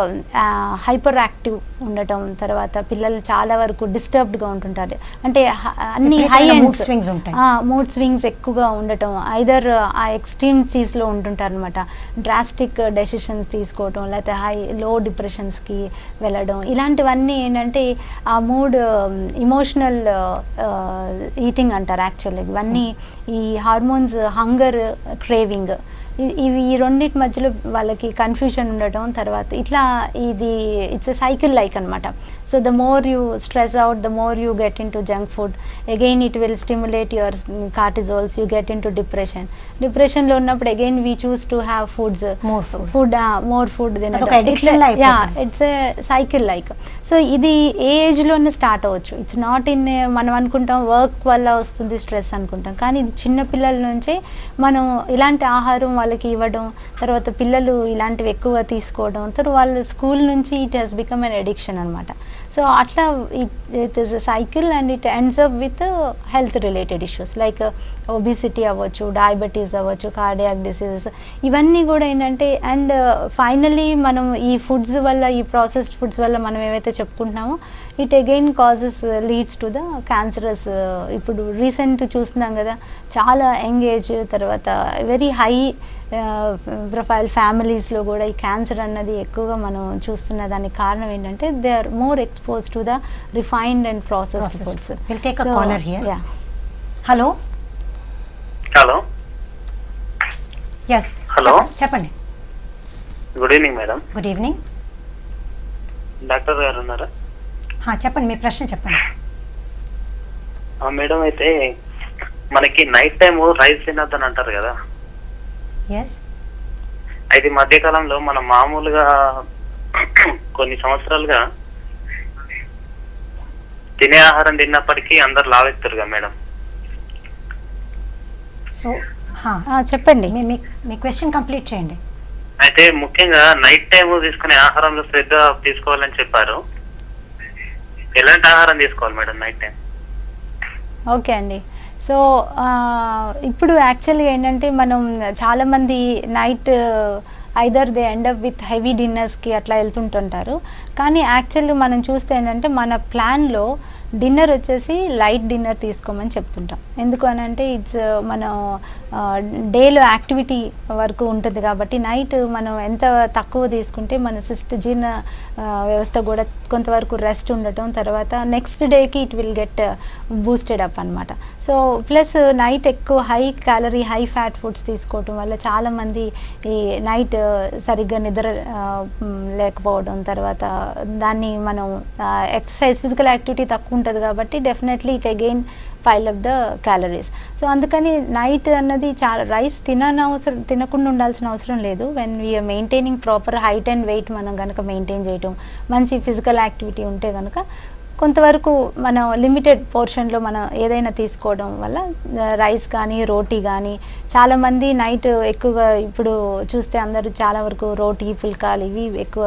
హైపర్ యాక్టివ్ ఉండటం, తర్వాత పిల్లలు చాలా వరకు డిస్టర్బ్డ్గా ఉంటుంటారు. అంటే అన్ని హై అండ్ మూడ్ స్వింగ్స్ ఎక్కువగా ఉండటం, ఐదర్ ఆ ఎక్స్ట్రీమ్ చీజ్లో ఉంటుంటారు అనమాట. డ్రాస్టిక్ డెసిషన్స్ తీసుకోవటం, లేకపోతే లో డిప్రెషన్స్కి వెళ్ళడం, ఇలాంటివన్నీ ఏంటంటే ఆ మూడ్ ఇమోషనల్ ఈటింగ్ అంటారు యాక్చువల్లీ. ఇవన్నీ ఈ హార్మోన్స్, హంగర్, క్రేవింగ్, ఇవి ఈ రెండింటి మధ్యలో వాళ్ళకి కన్ఫ్యూజన్ ఉండటం, తర్వాత ఇట్లా ఇది ఇట్స్ ఎ సైకిల్ లైక్ అనమాట. So the more you stress out, the more you get in to junk food, again it will stimulate your కార్టిజోల్స్, you get in to డిప్రెషన్లో ఉన్నప్పుడు again we choose to have foods, more food it's a cycle like. So ఇది ఏ ఏజ్లోనే start అవ్వచ్చు. It's not in మనం అనుకుంటాం work వల్ల వస్తుంది stress అనుకుంటాం, కానీ ఇది చిన్న పిల్లల నుంచే మనం ఇలాంటి ఆహారం వాళ్ళకి ఇవ్వడం, తర్వాత పిల్లలు ఇలాంటివి ఎక్కువ తీసుకోవడం, తర్వాత వాళ్ళ స్కూల్ నుంచి it has become an addiction అనమాట. సో అట్లా it is a cycle and it ends up with health related issues like obesity అవ్వచ్చు, డయాబెటీస్ అవ్వచ్చు, కార్డియాక్ డిసీజెస్, ఇవన్నీ కూడా ఏంటంటే. అండ్ ఫైనలీ మనం ఈ ఫుడ్స్ వల్ల, ఈ ప్రాసెస్డ్ ఫుడ్స్ వల్ల మనం ఏవైతే చెప్పుకుంటున్నామో it again causes leads to the cancerous. ఇప్పుడు రీసెంట్ చూస్తున్నాం కదా, చాలా యంగ్ ఏజ్, తర్వాత వెరీ హై ప్రొఫైల్ ఫ్యామిలీస్లో కూడా ఈ క్యాన్సర్ అన్నది ఎక్కువగా మనం చూస్తున్న దానికి కారణం ఏంటంటే they are more expose to the refined and processed foods. Will take a caller here. Hello hello yes hello చెప్పండి. Good evening madam. Good evening. Doctor గారు ఉన్నారా? చెప్పండి, మీ ప్రశ్న చెప్పండి. మేడం, అయితే మనకి నైట్ టైం రైస్ తినొద్దని అంటారు కదా. ఎస్. అయితే మధ్యకాలంలో మనం మామూలుగా కొన్ని సంవత్సరాలుగా తినే ఆహారం తిన్నప్పటికీ అందరు లావెత్తారు కదా మేడం. సో చెప్పండి, మీ క్వశ్చన్ కంప్లీట్ చేయండి. అయితే ముఖ్యంగా నైట్ టైం తీసుకునే ఆహారంలో శ్రద్ధ తీసుకోవాలని చెప్పారు. ఎలాంటి ఆహారం తీసుకోవాలి మేడం నైట్ టైం? ఓకే అండి. సో ఇప్పుడు యాక్చువల్గా ఏంటంటే మనం చాలామంది night either they end up with heavy డిన్నర్స్కి అట్లా వెళ్తుంటుంటారు. కానీ యాక్చువల్గా మనం చూస్తే ఏంటంటే మన ప్లాన్లో డిన్నర్ వచ్చేసి లైట్ డిన్నర్ తీసుకోమని చెప్తుంటాం. ఎందుకు అని అంటే ఇట్స్ మనం డేలో యాక్టివిటీ వరకు ఉంటుంది కాబట్టి నైట్ మనం ఎంత తక్కువ తీసుకుంటే మన జీర్ణ వ్యవస్థ కూడా కొంతవరకు రెస్ట్ ఉండటం, తర్వాత నెక్స్ట్ డేకి it will get boosted up అనమాట. సో ప్లస్ నైట్ ఎక్కువ high calorie, high fat foods తీసుకోవటం వల్ల చాలామంది ఈ నైట్ సరిగ్గా నిద్ర లేకపోవడం, తర్వాత దాన్ని మనం ఎక్సర్సైజ్, ఫిజికల్ యాక్టివిటీ తక్కువ ఉంటుంది కాబట్టి definitely it again pile up the calories. So అందుకని నైట్ అన్నది చాలా రైస్ తినకుండా ఉండాల్సిన అవసరం లేదు. When we are maintaining proper height and weight మనం కనుక మెయింటైన్ చేయటం, మంచి ఫిజికల్ యాక్టివిటీ ఉంటే కనుక కొంతవరకు మనం లిమిటెడ్ పోర్షన్లో మనం ఏదైనా తీసుకోవడం వల్ల రైస్ కానీ రోటీ కానీ, చాలామంది నైట్ ఎక్కువగా ఇప్పుడు చూస్తే అందరూ చాలా వరకు రోటీ, పుల్కాలు ఇవి ఎక్కువ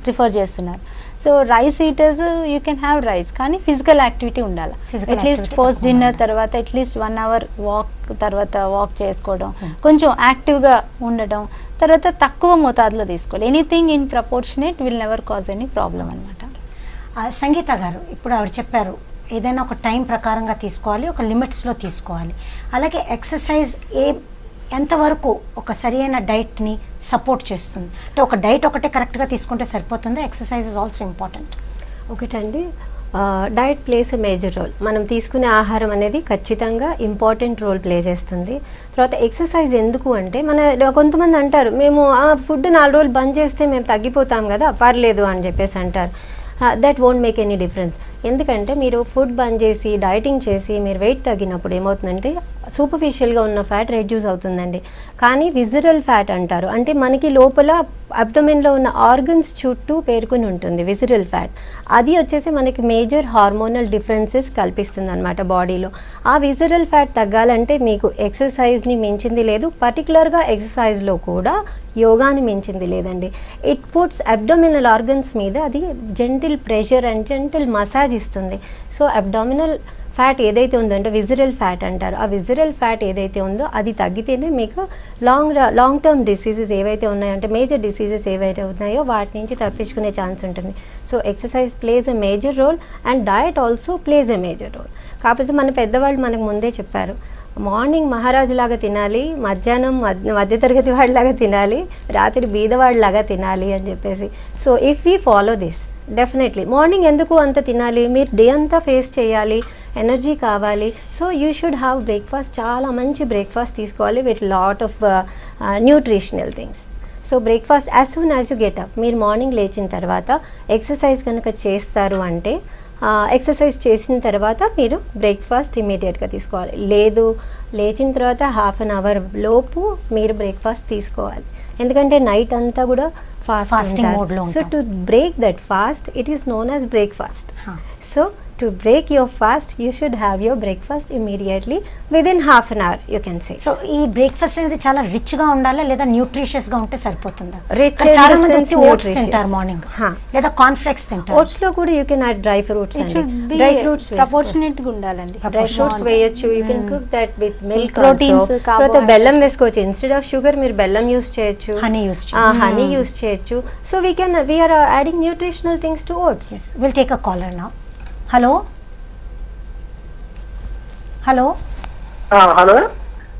ప్రిఫర్ చేస్తున్నారు. So rice eaters you can have rice, కానీ ఫిజికల్ యాక్టివిటీ ఉండాలి. అట్లీస్ట్ పోస్ట్ డిన్నర్ తర్వాత అట్లీస్ట్ 1 hour వాక్, తర్వాత వాక్ చేసుకోవడం, కొంచెం యాక్టివ్గా ఉండటం, తర్వాత తక్కువ మోతాదులో తీసుకోవాలి. Anything in proportionate will never cause any problem అనమాట. సంగీత గారు, ఇప్పుడు ఆవిడ చెప్పారు ఏదైనా ఒక టైం ప్రకారంగా తీసుకోవాలి, ఒక లిమిట్స్లో తీసుకోవాలి. అలాగే ఎక్సర్సైజ్ ఎంతవరకు ఒక సరైన డైట్ని సపోర్ట్ చేస్తుంది? అంటే ఒక డైట్ ఒకటే కరెక్ట్గా తీసుకుంటే సరిపోతుందా? Exercise is also important. ఒకటండి, diet plays a major role. మనం తీసుకునే ఆహారం అనేది ఖచ్చితంగా ఇంపార్టెంట్ రోల్ ప్లే చేస్తుంది. తర్వాత ఎక్సర్సైజ్ ఎందుకు అంటే, కొంతమంది అంటారు మేము ఫుడ్ 4 రోజులు బంద్ చేస్తే మేము తగ్గిపోతాం కదా, పర్లేదు అని చెప్పేసి అంటారు. That won't make any difference. ఎందుకంటే మీరు ఫుడ్ బంద్ చేసి డైటింగ్ చేసి మీరు వెయిట్ తగ్గినప్పుడు ఏమవుతుందంటే సూపర్ఫిషియల్గా ఉన్న ఫ్యాట్ రెడ్యూస్ అవుతుందండి. కానీ విజరల్ ఫ్యాట్ అంటారు, అంటే మనకి లోపల అబ్డోమెన్లో ఉన్న ఆర్గన్స్ చుట్టూ పేరుకుని ఉంటుంది విజరల్ ఫ్యాట్. అది వచ్చేసి మనకి మేజర్ హార్మోనల్ డిఫరెన్సెస్ కల్పిస్తుంది అనమాట బాడీలో. ఆ విజరల్ ఫ్యాట్ తగ్గాలంటే మీకు ఎక్సర్సైజ్ని మించింది లేదు, పర్టికులర్గా ఎక్సర్సైజ్లో కూడా యోగాని మించింది లేదండి. ఇట్ పుట్స్ అబ్డోమినల్ ఆర్గన్స్ మీద అది gentle pressure and gentle massage ఇస్తుంది. సో అబ్డామినల్ ఫ్యాట్ ఏదైతే ఉందో అంటే విజరల్ ఫ్యాట్ అంటారు, ఆ విజరల్ ఫ్యాట్ ఏదైతే ఉందో అది తగ్గితేనే మీకు లాంగ్ టర్మ్ డిసీజెస్ ఏవైతే ఉన్నాయో, అంటే మేజర్ డిసీజెస్ ఏవైతే ఉన్నాయో వాటి నుంచి తప్పించుకునే ఛాన్స్ ఉంటుంది. So exercise plays a major role and diet also plays a major role. కాకపోతే మన పెద్దవాళ్ళు మనకు ముందే చెప్పారు, మార్నింగ్ మహారాజులాగా తినాలి, మధ్యాహ్నం మధ్యతరగతి వాళ్ళలాగా తినాలి, రాత్రి బీదవాళ్ళలాగా తినాలి అని చెప్పేసి. So if we follow this definitely morning ఎందుకు అంత తినాలి, మీరు డే అంతా ఫేస్ చేయాలి, ఎనర్జీ కావాలి. So you should have breakfast, చాలా మంచి బ్రేక్ఫాస్ట్ తీసుకోవాలి with lot of nutritional things. So breakfast as soon as you get up, మీరు మార్నింగ్ లేచిన తర్వాత ఎక్సర్సైజ్ కనుక చేస్తారు అంటే ఎక్సర్సైజ్ చేసిన తర్వాత మీరు బ్రేక్ఫాస్ట్ ఇమీడియట్గా తీసుకోవాలి. లేదు లేచిన తర్వాత హాఫ్ అన్ అవర్ లోపు మీరు బ్రేక్ఫాస్ట్ తీసుకోవాలి, ఎందుకంటే నైట్ అంతా కూడా Fasting mode lo so to break that fast it is known as breakfast. So to break your fast you should have your breakfast immediately within half an hour, you can say. So ఈ breakfast అనేది చాలా rich గా ఉండాలా లేదా nutritious గా ఉంటే సరిపోతుందా? Rich చాలా in the మంది sense ఓట్స్ nutritious. తింటారు మార్నింగ్, Huh. లేదా కార్న్ ఫ్లేక్స్ తింటారు. ఓట్స్ లో కూడా you can add dry fruits It అండి, should be dry fruits proportionate గా ఉండాలండి. డ్రై ఫ్రూట్స్ వేయొచ్చు, you can cook that with milk, Proteins, తర్వాత బెల్లం వేసుకోవచ్చు. ఇన్స్టెడ్ ఆఫ్ షుగర్ మీరు బెల్లం యూస్ చేయొచ్చు, హనీ యూస్ హనీ యూస్ చేయొచ్చు. So we are adding nutritional things to oats. yes we'll take a caller now. Hello hello hello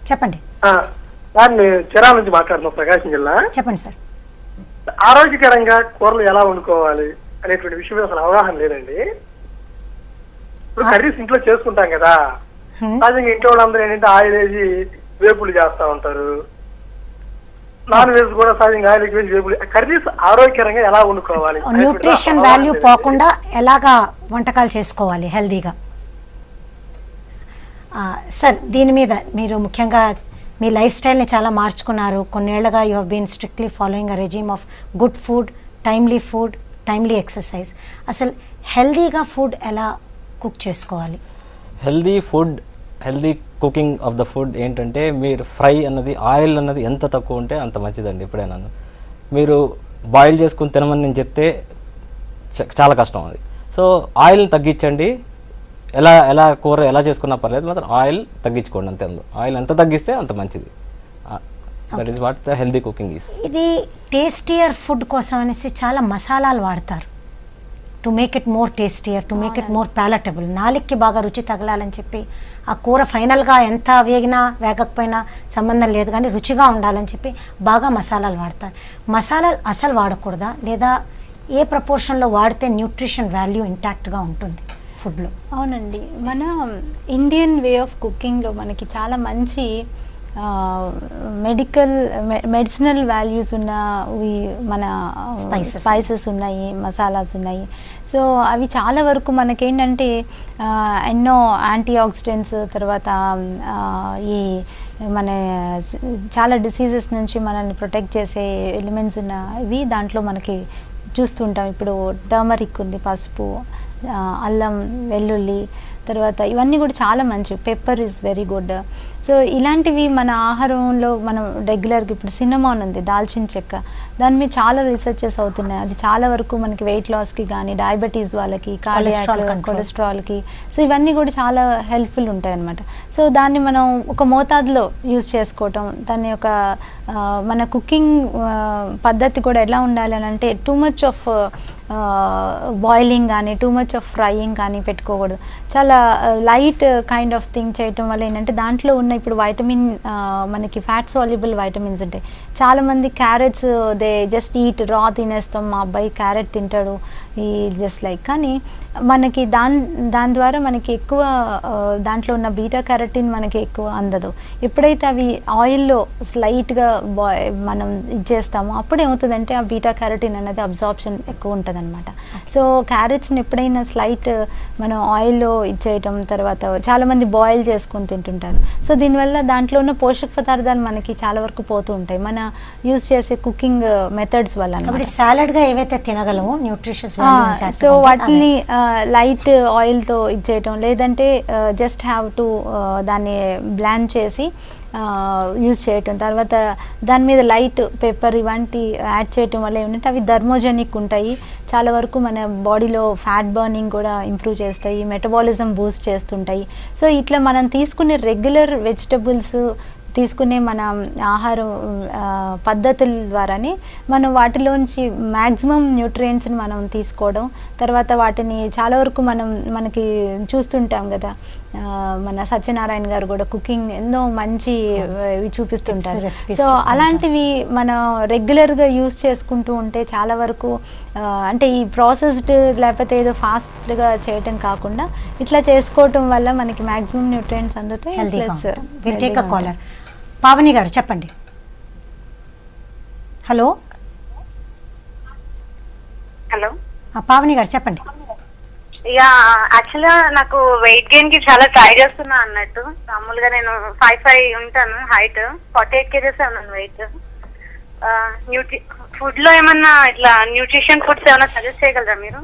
చెప్పండి sir, నేను చిరా నుంచి మాట్లాడుతున్నాను, ప్రకాశం జిల్లా. చెప్పండి సార్. ఆరోగ్యకరంగా కూరలు ఎలా వండుకోవాలి అనేటువంటి విషయం అసలు అవగాహన లేదండి. ఇప్పుడు కర్రీస్ ఇంట్లో చేసుకుంటాం కదా, సహజంగా ఇంట్లో వాళ్ళందరూ ఏంటంటే ఆయిల్ వేసి వేపులు చేస్తా ఉంటారు. నాన్ వెజ్ కూడా సహజంగా ఆయిల్ వేసి వేపులు. కర్రీస్ ఆరోగ్యకరంగా ఎలా వండుకోవాలి, న్యూట్రిషన్ వాల్యూ పోకుండా ఎలాగా వంటకాలు చేసుకోవాలి హెల్దీగా? సార్ దీని మీద మీరు ముఖ్యంగా మీ లైఫ్ స్టైల్ని చాలా మార్చుకున్నారు. కొన్నేళ్లుగా you have been strictly following a regime of good food, timely exercise. అసలు హెల్దీగా ఫుడ్ ఎలా కుక్ చేసుకోవాలి? Healthy cooking of the food ఏంటంటే, మీరు ఫ్రై అన్నది ఆయిల్ అన్నది ఎంత తక్కువ ఉంటే అంత మంచిదండి. ఎప్పుడైనా మీరు బాయిల్ చేసుకుని తినమని నేను చెప్తే చాలా కష్టం అది. సో ఆయిల్ని తగ్గించండి, ఎలా కూర ఎలా చేసుకున్నా పర్లేదు, మాత్రం ఆయిల్ తగ్గించుకోండి అంతే. అందులో ఆయిల్ ఎంత తగ్గిస్తే అంత మంచిది. That is what the healthy cooking is. ఇది టేస్టియర్ ఫుడ్ కోసం అనేసి చాలా మసాలాలు వాడతారు, to make it more tastier, to make it more palatable. నాలుగుకి బాగా రుచి తగలాలని చెప్పి ఆ కూర ఫైనల్గా ఎంత వేగినా వేగకపోయినా సంబంధం లేదు, కానీ రుచిగా ఉండాలని చెప్పి బాగా మసాలాలు వాడతారు. మసాలాలు అసలు వాడకూడదా, లేదా ఏ ప్రపోర్షన్లో వాడితే న్యూట్రిషన్ వాల్యూ ఇంటాక్ట్గా ఉంటుంది ఫుడ్లో? అవునండి, మన ఇండియన్ వే ఆఫ్ కుకింగ్లో మనకి చాలా మంచి మెడిసినల్ వాల్యూస్ ఉన్న మన స్పైసెస్ ఉన్నాయి, మసాలాస్ ఉన్నాయి. సో అవి చాలా వరకు మనకేంటంటే ఎన్నో యాంటీ ఆక్సిడెంట్స్, తర్వాత ఈ మన చాలా డిసీజెస్ నుంచి మనల్ని ప్రొటెక్ట్ చేసే ఎలిమెంట్స్ ఉన్నవి దాంట్లో మనకి చూస్తుంటాం. ఇప్పుడు టర్మరిక్ ఉంది, పసుపు, అల్లం, వెల్లుల్లి, తర్వాత ఇవన్నీ కూడా చాలా మంచివి. Pepper is very good. So ఇలాంటివి మన ఆహారంలో మనం రెగ్యులర్గా, ఇప్పుడు సిన్నమాన్ ఉంది, దాల్చిన చెక్క, దాని మీద చాలా రీసెర్చెస్ అవుతున్నాయి. అది చాలా వరకు మనకి వెయిట్ లాస్కి కానీ, డయాబెటీస్ వాళ్ళకి, కొలెస్ట్రాల్కి, సో ఇవన్నీ కూడా చాలా హెల్ప్ఫుల్ ఉంటాయి అన్నమాట. సో దాన్ని మనం ఒక మోతాదులో యూజ్ చేసుకోవటం, దాని యొక్క మన కుకింగ్ పద్ధతి కూడా ఎలా ఉండాలి అని అంటే, టూ మచ్ ఆఫ్ బాయిలింగ్ కానీ, టూ మచ్ ఆఫ్ ఫ్రైయింగ్ కానీ పెట్టుకోకూడదు. చాలా లైట్ కైండ్ ఆఫ్ థింగ్ చేయటం వల్ల ఏంటంటే దాంట్లో ఉన్న ఇప్పుడు వైటమిన్ మనకి ఫ్యాట్ సాల్యుబుల్ వైటమిన్స్ ఉంటాయి. చాలామంది క్యారెట్స్ దే జస్ట్ ఈట్ రా తినేస్తాం, మా అబ్బాయి క్యారెట్ తింటాడు ఈ జస్ట్ లైక్. కానీ మనకి దాని ద్వారా మనకి ఎక్కువ దాంట్లో ఉన్న బీటా క్యారటిన్ మనకి ఎక్కువ అందదు. ఎప్పుడైతే అవి ఆయిల్లో స్లైట్గా మనం ఇచ్చేస్తామో అప్పుడు ఏమవుతుందంటే ఆ బీటా క్యారటిన్ అనేది అబ్జార్ప్షన్ ఎక్కువ ఉంటుంది అనమాట. సో క్యారెట్స్ని ఎప్పుడైనా స్లైట్ మనం ఆయిల్లో ఇచ్చేయటం, తర్వాత చాలామంది బాయిల్ చేసుకొని తింటుంటారు. సో దీనివల్ల దాంట్లో ఉన్న పోషక పదార్థాలు మనకి చాలా వరకు పోతూ ఉంటాయి మన యూజ్ చేసే కుకింగ్ మెథడ్స్ వల్ల. కాబట్టి సాలడ్గా ఏవైతే తినగలమో న్యూట్రిషియస్ సో వాటిని లైట్ ఆయిల్తో ఇచ్చేయటం, లేదంటే జస్ట్ హ్యావ్ టు దాన్ని బ్లాండ్ చేసి యూజ్ చేయటం, తర్వాత దాని మీద లైట్ పెప్పర్ ఇవంటి యాడ్ చేయటం వల్ల ఏమంటే అవి థర్మోజెనిక్ ఉంటాయి. చాలా వరకు మన బాడీలో ఫ్యాట్ బర్నింగ్ కూడా ఇంప్రూవ్ చేస్తాయి, మెటబాలిజం బూస్ట్ చేస్తుంటాయి. సో ఇట్లా మనం తీసుకునే రెగ్యులర్ వెజిటబుల్స్ తీసుకునే మన ఆహారం పద్ధతుల ద్వారానే మనం వాటిలోంచి మ్యాక్సిమం న్యూట్రియంట్స్ని మనం తీసుకోవడం, తర్వాత వాటిని చాలా వరకు మనకి చూస్తుంటాం కదా, మన సత్యనారాయణ గారు కూడా కుకింగ్ ఎన్నో మంచి చూపిస్తుంటారు. సో అలాంటివి మనం రెగ్యులర్గా యూస్ చేసుకుంటూ ఉంటే చాలా వరకు అంటే ఈ ప్రాసెస్డ్ లేకపోతే ఏదో ఫాస్ట్గా చేయటం కాకుండా ఇట్లా చేసుకోవటం వల్ల మనకి మ్యాక్సిమం న్యూట్రియంట్స్ అందుతాయి. ప్లస్ పావని గారు చెప్పండి. హలో హలో పావని గారు చెప్పండి. యాక్చువల్గా నాకు వెయిట్ గెయిన్ కి చాలా ట్రై చేస్తున్నా అన్నట్టు. మామూలుగా నేను 5'5" ఉంటాను, హైట్ 48 kgs ఉన్నాను వెయిట్. ఫుడ్ లో ఏమన్నా ఇట్లా న్యూట్రిషన్ ఫుడ్స్ ఏమైనా సజెస్ట్ చేయగలరా మీరు?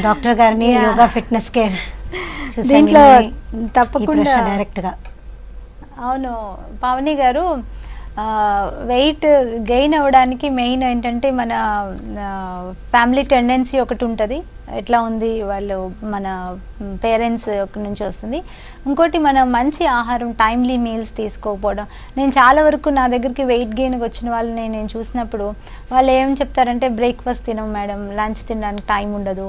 డాక్టర్ గారిని యోగా ఫిట్నెస్ కేర్ దీంట్లో తప్పకుండా డైరెక్ట్ గా. అవును పావని గారు, వెయిట్ గెయిన్ అవ్వడానికి మెయిన్ ఏంటంటే మన ఫ్యామిలీ టెండెన్సీ ఒకటి ఉంటుంది, ఎట్లా ఉంది వాళ్ళు మన పేరెంట్స్ నుంచి వస్తుంది. ఇంకోటి మన మంచి ఆహారం టైమ్లీ మీల్స్ తీసుకోకపోవడం. నేను చాలా వరకు నా దగ్గరికి వెయిట్ గెయిన్కి వచ్చిన వాళ్ళని నేను చూసినప్పుడు వాళ్ళు ఏం చెప్తారంటే బ్రేక్ఫాస్ట్ తినం మేడం, లంచ్ తినడానికి టైం ఉండదు,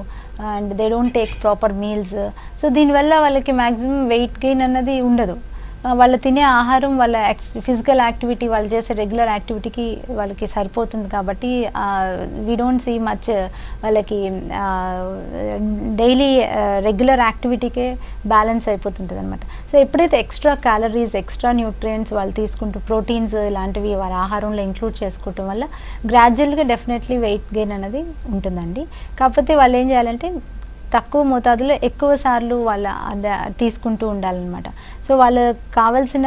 and they don't take proper meals. So దీనివల్ల వాళ్ళకి మ్యాక్సిమం వెయిట్ గెయిన్ అన్నది ఉండదు. వాళ్ళు తినే ఆహారం వాళ్ళ ఫిజికల్ యాక్టివిటీ, వాళ్ళు చేసే రెగ్యులర్ యాక్టివిటీకి వాళ్ళకి సరిపోతుంది. కాబట్టి వీ డోంట్ సీ మచ్ వాళ్ళకి డైలీ రెగ్యులర్ యాక్టివిటీకే బ్యాలెన్స్ అయిపోతుంటుంది అనమాట. సో ఎప్పుడైతే ఎక్స్ట్రా క్యాలరీస్, ఎక్స్ట్రా న్యూట్రియంట్స్ వాళ్ళు తీసుకుంటూ ప్రోటీన్స్ ఇలాంటివి వాళ్ళ ఆహారంలో ఇంక్లూడ్ చేసుకోవటం వల్ల గ్రాడ్యువల్గా డెఫినెట్లీ వెయిట్ గెయిన్ అనేది ఉంటుందండి. కాకపోతే వాళ్ళు ఏం చేయాలంటే తక్కువ మోతాదులో ఎక్కువ సార్లు వాళ్ళ తీసుకుంటూ ఉండాలన్నమాట. సో వాళ్ళకి కావాల్సిన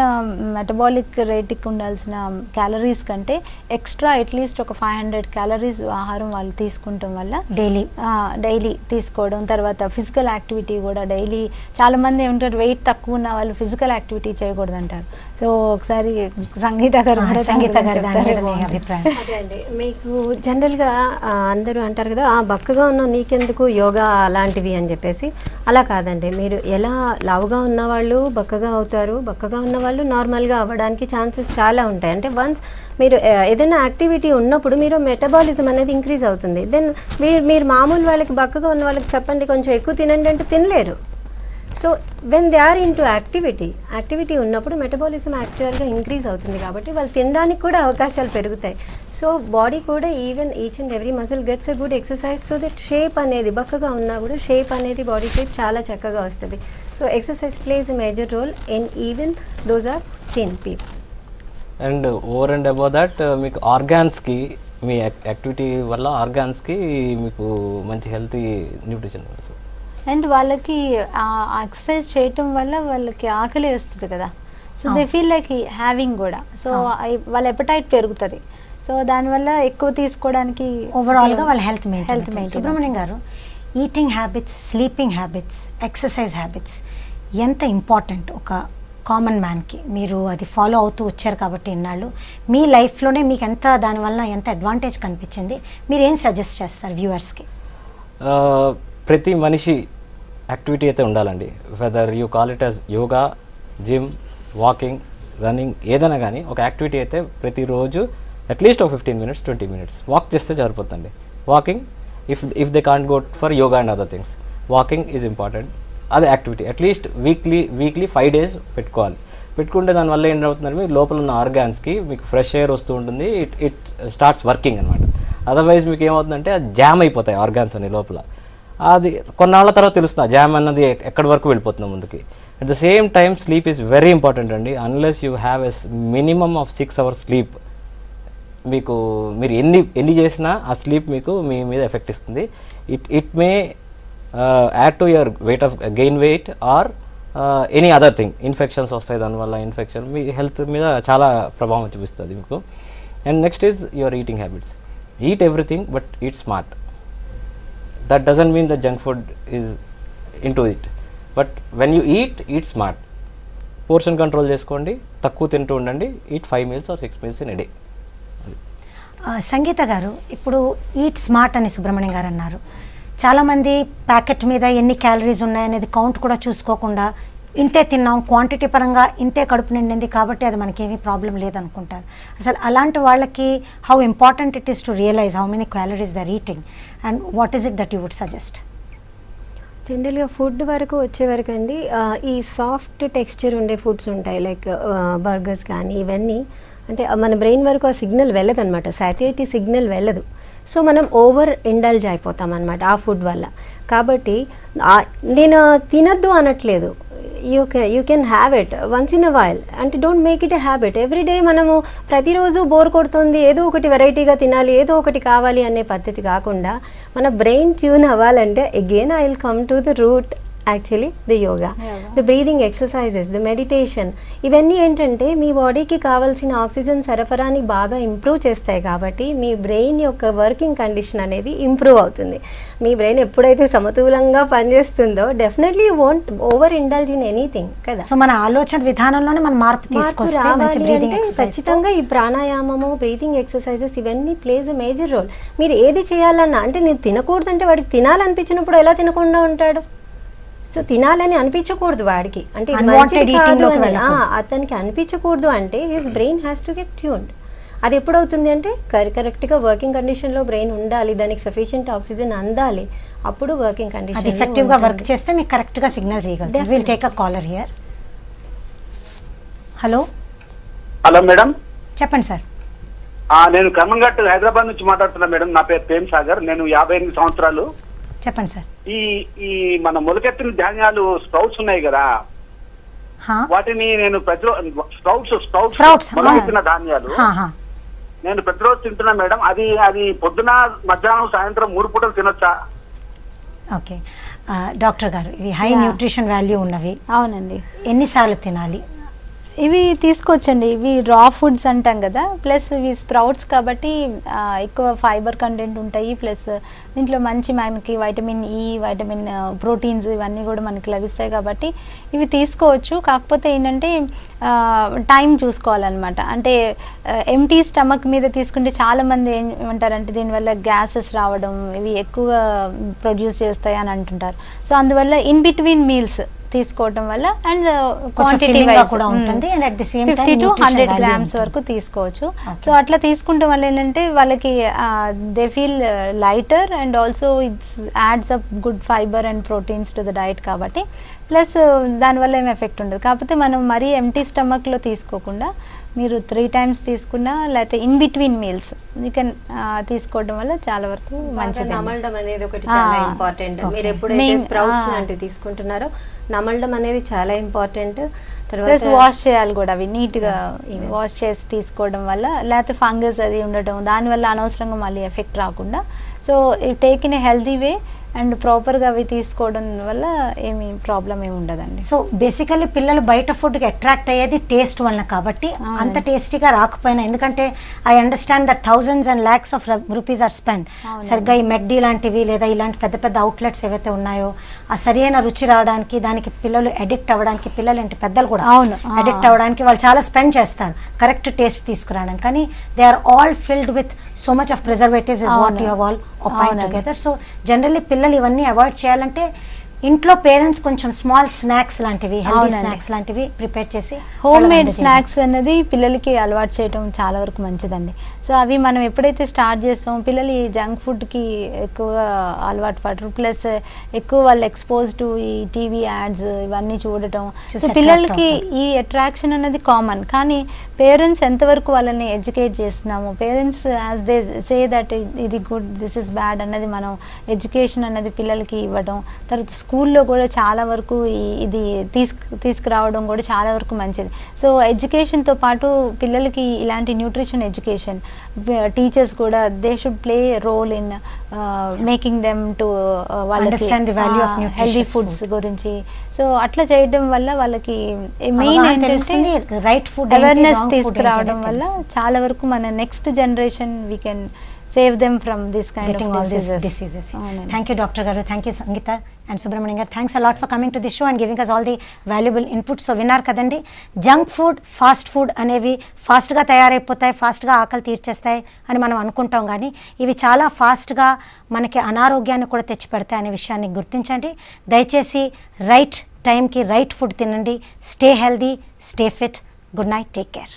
మెటబాలిక్ రేట్కి ఉండాల్సిన క్యాలరీస్ కంటే ఎక్స్ట్రా అట్లీస్ట్ ఒక 500 క్యాలరీస్ ఆహారం వాళ్ళు తీసుకుంటాం వల్ల డైలీ తీసుకోవడం. తర్వాత ఫిజికల్ యాక్టివిటీ కూడా డైలీ, చాలామంది ఏమంటారు వెయిట్ తక్కువ ఉన్న వాళ్ళు ఫిజికల్ యాక్టివిటీ చేయకూడదు అంటారు. సో ఒకసారి సంగీత గారు అదే అండి, మీకు జనరల్గా అందరూ అంటారు కదా బక్కగా ఉన్న నీకెందుకు యోగా అలాంటివి అని చెప్పేసి. అలా కాదండి, మీరు ఎలా లావుగా ఉన్నవాళ్ళు బక్కగా అవుతారు, బక్కగా ఉన్నవాళ్ళు నార్మల్గా అవ్వడానికి ఛాన్సెస్ చాలా ఉంటాయి. అంటే వన్స్ మీరు ఏదైనా యాక్టివిటీ ఉన్నప్పుడు మీరు మెటబాలిజం అనేది ఇంక్రీజ్ అవుతుంది. దెన్ మీరు మామూలు వాళ్ళకి బక్కగా ఉన్న వాళ్ళకి చెప్పండి కొంచెం ఎక్కువ తినండి అంటే తినలేరు. So when they are into activity ఉన్నప్పుడు మెటబాలిజం యాక్చువల్గా ఇంక్రీజ్ అవుతుంది కాబట్టి వాళ్ళు తినడానికి కూడా అవకాశాలు పెరుగుతాయి. సో బాడీ కూడా even each and every muscle gets a good exercise. So that shape అనేది బక్కగా ఉన్నా కూడా షేప్ అనేది బాడీ షేప్ చాలా చక్కగా వస్తుంది. So exercise plays a major role in even those are thin people. And over and above that మీకు ఆర్గాన్స్కి మీ యాక్టివిటీ వల్ల ఆర్గాన్స్కి మీకు మంచి హెల్తీ న్యూట్రిషన్ వస్తుంది. అండ్ వాళ్ళకి ఎక్సర్సైజ్ చేయటం వల్ల వాళ్ళకి ఆకలి వస్తుంది కదా, so they feel like having కూడా. సో వాళ్ళ ఎపటైట్ పెరుగుతుంది. సో దానివల్ల ఎక్కువ తీసుకోవడానికి ఓవరాల్గా వాళ్ళ health maintain. Subrahmanyam garu, eating habits, sleeping habits, exercise habits ఎంత ఇంపార్టెంట్ ఒక కామన్ మ్యాన్కి? మీరు అది ఫాలో అవుతూ వచ్చారు కాబట్టి ఇన్నాళ్ళు మీ లైఫ్లోనే మీకు ఎంత దానివల్ల ఎంత అడ్వాంటేజ్ కనిపించింది? మీరు ఏం సజెస్ట్ చేస్తారు వ్యూవర్స్కి? ప్రతి మనిషి యాక్టివిటీ అయితే ఉండాలండి. Whether you call it as yoga, gym, walking, running, ఏదైనా కానీ ఒక యాక్టివిటీ అయితే ప్రతిరోజు అట్లీస్ట్ ఒక 15 minutes 20 minutes వాక్ చేస్తే సరిపోతుందండి. Walking, if they can't go for yoga and other things, walking is important. అదే యాక్టివిటీ అట్లీస్ట్ వీక్లీ 5 days పెట్టుకోవాలి. పెట్టుకుంటే దానివల్ల ఏంటవుతుందంటే మీకు లోపల ఉన్న ఆర్గాన్స్కి మీకు ఫ్రెష్ ఎయిర్ వస్తూ ఉంటుంది, ఇట్ స్టార్ట్స్ వర్కింగ్ అనమాట. అదర్వైజ్ మీకు ఏమవుతుందంటే అది జామ్ అయిపోతాయి ఆర్గాన్స్ అని లోపల. అది కొన్నాళ్ళ తర్వాత తెలుస్తుంది ఆ జామ్ అన్నది ఎక్కడి వరకు వెళ్ళిపోతుంది ముందుకి. At the same time sleep is very important అండి. Unless you have a minimum of 6 hours sleep, మీరు ఎన్ని చేసినా ఆ స్లీప్ మీకు మీ మీద ఎఫెక్ట్ ఇస్తుంది. It may add to your gain weight or any other thing. Infections వస్తాయి దానివల్ల, ఇన్ఫెక్షన్ మీ హెల్త్ మీద చాలా ప్రభావం చూపిస్తుంది మీకు. And next is your eating habits. Eat everything but eat smart. That doesn't mean the junk food is in to it, but when you eat smart. Portion control చేసుకోండి, తక్కువ తింటూ ఉండండి. Eat 5 meals or 6 meals in a day. సంగీత గారు, ఇప్పుడు eat smart అని సుబ్రహ్మణ్యం గారు అన్నారు. చాలామంది ప్యాకెట్ మీద ఎన్ని క్యాలరీస్ ఉన్నాయనేది కౌంట్ కూడా చూసుకోకుండా ఇంతే తిన్నాం, క్వాంటిటీ పరంగా ఇంతే కడుపు నిండింది కాబట్టి అది మనకేమీ ప్రాబ్లం లేదనుకుంటారు. అసలు అలాంటి వాళ్ళకి how important it is to realise how many calories they're eating and what is it that you would suggest? జనరల్గా ఫుడ్ వరకు వచ్చే వరకు అండి, ఈ సాఫ్ట్ టెక్స్చర్ ఉండే ఫుడ్స్ ఉంటాయి, లైక్ బర్గర్స్ కానీ ఇవన్నీ, అంటే మన బ్రెయిన్ వరకు ఆ సిగ్నల్ వెళ్ళదు అనమాట, సాటిస్ఫైటీ సిగ్నల్ వెళ్ళదు. సో మనం ఓవర్ ఇండల్జ్ అయిపోతాం అనమాట ఆ ఫుడ్ వల్ల. కాబట్టి నేను తినద్దు అనట్లేదు, you can have it once in a while, అంటే don't make it a habit. Everyday మనము ప్రతిరోజు బోర్ కొడుతుంది, ఏదో ఒకటి వెరైటీగా తినాలి, ఏదో ఒకటి కావాలి అనే పద్ధతి కాకుండా మన బ్రెయిన్ ట్యూన్ అవ్వాలంటే again I will come to the route, actually the yoga, the breathing exercises, the meditation, ఇవన్నీ ఏంటంటే మీ బాడీకి కావాల్సిన ఆక్సిజన్ సరఫరాని బాగా ఇంప్రూవ్ చేస్తాయి. కాబట్టి మీ బ్రెయిన్ యొక్క వర్కింగ్ కండిషన్ అనేది ఇంప్రూవ్ అవుతుంది. మీ బ్రెయిన్ ఎప్పుడైతే సమతులంగా పనిచేస్తుందో definitely you won't over indulge in anything కదా. సో మన ఆలోచన విధానంలోనే మన మార్పు తీసుకొస్తే మంచి బ్రీదింగ్ ఎక్సర్సైజ్, ఖచ్చితంగా ఈ ప్రాణాయామము, బ్రీతింగ్ ఎక్సర్సైజెస్ ఇవన్నీ ప్లేస్ ఎ మేజర్ రోల్. మీరు ఏది చేయాలన్నా, అంటే నేను తినకూడదంటే వాడికి తినాలనిపించినప్పుడు ఎలా తినకుండా ఉంటాడు? సో తినాలని అనిపించకూడదు వాడికి, అంటే అతనికి అనిపించకూడదు అంటే his brain has to get tuned. అది ఎప్పుడవుతుంది అంటే కరెక్ట్గా వర్కింగ్ కండిషన్లో బ్రెయిన్ ఉండాలి, దానికి సఫిషియెంట్ ఆక్సిజన్ అందాలి, అప్పుడు వర్కింగ్ కండిషన్ ఎఫెక్టివ్గా వర్క్ చేస్తే మీకు కరెక్ట్గా సిగ్నల్ చేయగలుగుతాం. Will take a caller here. Hello madam, చెప్పండి సార్. నేను కర్మంఘట్ హైదరాబాద్ నుంచి మాట్లాడుతున్నా మేడం. నా పేరు ప్రేమ్ సాగర్, నేను 58 సంవత్సరాలు. చెప్పండి సార్. ఈ మన మొలకెత్తిన ధాన్యాలు స్ప్రౌట్స్ ఉన్నాయి కదా, వాటిని నేను స్ప్రౌట్స్ మొలకెత్తిన ధాన్యాలు నేను ప్రతిరోజు తింటున్నా మేడం. అది పొద్దున, మధ్యాహ్నం, సాయంత్రం 3 పూటలు తినొచ్చా? ఓకే డాక్టర్ గారు, ఇవి హై న్యూట్రిషన్ వాల్యూ ఉన్నవి. అవునండి. ఎన్నిసార్లు తినాలి? ఇవి తీసుకోవచ్చండి. ఇవి రా ఫుడ్స్ అంటాం కదా, ప్లస్ ఇవి స్ప్రౌట్స్ కాబట్టి ఎక్కువ ఫైబర్ కంటెంట్ ఉంటాయి, ప్లస్ దీంట్లో మంచి మనకి వైటమిన్ ఈ, వైటమిన్ ప్రోటీన్స్ ఇవన్నీ కూడా మనకి లభిస్తాయి కాబట్టి ఇవి తీసుకోవచ్చు. కాకపోతే ఏంటంటే టైం చూసుకోవాలన్నమాట. అంటే ఎంటీ స్టమక్ మీద తీసుకుంటే చాలామంది ఏమంటారంటే దీనివల్ల గ్యాసెస్ రావడం, ఇవి ఎక్కువ ప్రొడ్యూస్ చేస్తాయి అని అంటుంటారు. సో అందువల్ల ఇన్ బిట్వీన్ మీల్స్ తీసుకోవడం వల్ల అండ్ క్వాంటిటీ కూడా ఉంటుంది, 50 to 100 grams వరకు తీసుకోవచ్చు. సో అట్లా తీసుకుంటే వల్ల ఏంటంటే వాళ్ళకి they feel lighter and also it's adds up good fibre and proteins to the diet కాబట్టి, ప్లస్ దానివల్ల ఏం ఎఫెక్ట్ ఉండదు. కాకపోతే మనం మరీ ఎంటీ స్టమక్లో తీసుకోకుండా మీరు 3 times తీసుకున్నా, లేకపోతే in between meals you can తీసుకోవడం వల్ల చాలా వరకు మంచిది. నమలడం అనేది ఒకటి చాలా ఇంపార్టెంట్. మీరు ఎప్పుడైతే స్ప్రౌట్స్ లాంటివి తీసుకుంటున్నారో నమలడం అనేది చాలా ఇంపార్టెంట్. తర్వాత వాష్ చేయాలి కూడా, అవి నీట్గా వాష్ చేసి తీసుకోవడం వల్ల, లేకపోతే ఫంగస్ అది ఉండటం, దానివల్ల అనవసరంగా మళ్ళీ ఎఫెక్ట్ రాకుండా. So take in a healthy way and ప్రాపర్గా అవి తీసుకోవడం వల్ల ఏమి ప్రాబ్లం ఏమి ఉండదండి. సో బేసికల్లీ పిల్లలు బయట ఫుడ్కి అట్రాక్ట్ అయ్యేది టేస్ట్ వలన కాబట్టి, అంత టేస్టీగా రాకపోయినా, ఎందుకంటే I understand that thousands and lakhs of rupees are spent. సరిగ్గా ఈ మెక్డీ లాంటివి లేదా ఇలాంటి పెద్ద పెద్ద అవుట్లెట్స్ ఏవైతే ఉన్నాయో ఆ సరైన రుచి రావడానికి, దానికి పిల్లలు అడిక్ట్ అవ్వడానికి, పిల్లలు ఏంటి పెద్దలు కూడా అడిక్ట్ అవ్వడానికి వాళ్ళు చాలా స్పెండ్ చేస్తారు కరెక్ట్ టేస్ట్ తీసుకురావడానికి. కానీ they are all filled with so much of preservatives is what you have all opined together. So generally పిల్లలు ఇవన్నీ అవాయిడ్ చేయాలంటే ఇంట్లో పేరెంట్స్ కొంచెం స్మాల్ స్నాక్స్ లాంటివి, హెల్దీ అవునండి. స్నాక్స్ లాంటివి ప్రిపేర్ చేసి హోమ్ మేడ్ స్నాక్స్ అన్నది పిల్లలకి అలవాటు చేయడం చాలా వరకు మంచిదండి. సో అవి మనం ఎప్పుడైతే స్టార్ట్ చేస్తామో పిల్లలు ఈ జంక్ ఫుడ్కి ఎక్కువగా అలవాటు పడరు. ప్లస్ ఎక్కువ వాళ్ళు ఎక్స్పోజ్ టు ఈ టీవీ యాడ్స్ ఇవన్నీ చూడటం. సో పిల్లలకి ఈ అట్రాక్షన్ అనేది కామన్. కానీ పేరెంట్స్ ఎంతవరకు వాళ్ళని ఎడ్యుకేట్ చేస్తున్నాము, parents as they say that ఇది గుడ్, దిస్ ఇస్ బ్యాడ్ అన్నది మనం ఎడ్యుకేషన్ అన్నది పిల్లలకి ఇవ్వడం. తర్వాత స్కూల్లో కూడా చాలా వరకు ఇది తీసుకురావడం కూడా చాలా వరకు మంచిది. సో ఎడ్యుకేషన్తో పాటు పిల్లలకి ఇలాంటి న్యూట్రిషన్ ఎడ్యుకేషన్ టీచర్స్ కూడా they should play role in making them to వాళ్ళకి హెల్దీ ఫుడ్స్ గురించి. సో అట్లా చేయడం వల్ల వాళ్ళకి మెయిన్ ఏంటంటే రైట్ ఫుడ్ అవేర్నెస్ తీసుకురావడం వల్ల చాలా వరకు మన next generation we can save them from this kind getting of all these diseases. Thank you, Dr. Garu. Thank you, Sangeeta and Subramanian garu. Thanks a lot for coming to the show and giving us all the valuable input. So విన్నారు కదండి, junk food, fast food అనేవి ఫాస్ట్గా తయారైపోతాయి, ఫాస్ట్గా ఆకలి తీర్చేస్తాయి అని మనం అనుకుంటాం. కానీ ఇవి చాలా ఫాస్ట్గా మనకి అనారోగ్యాన్ని కూడా తెచ్చిపెడతాయి అనే విషయాన్ని గుర్తించండి. దయచేసి రైట్ టైంకి రైట్ ఫుడ్ తినండి. Stay healthy, stay fit. Good night, take care.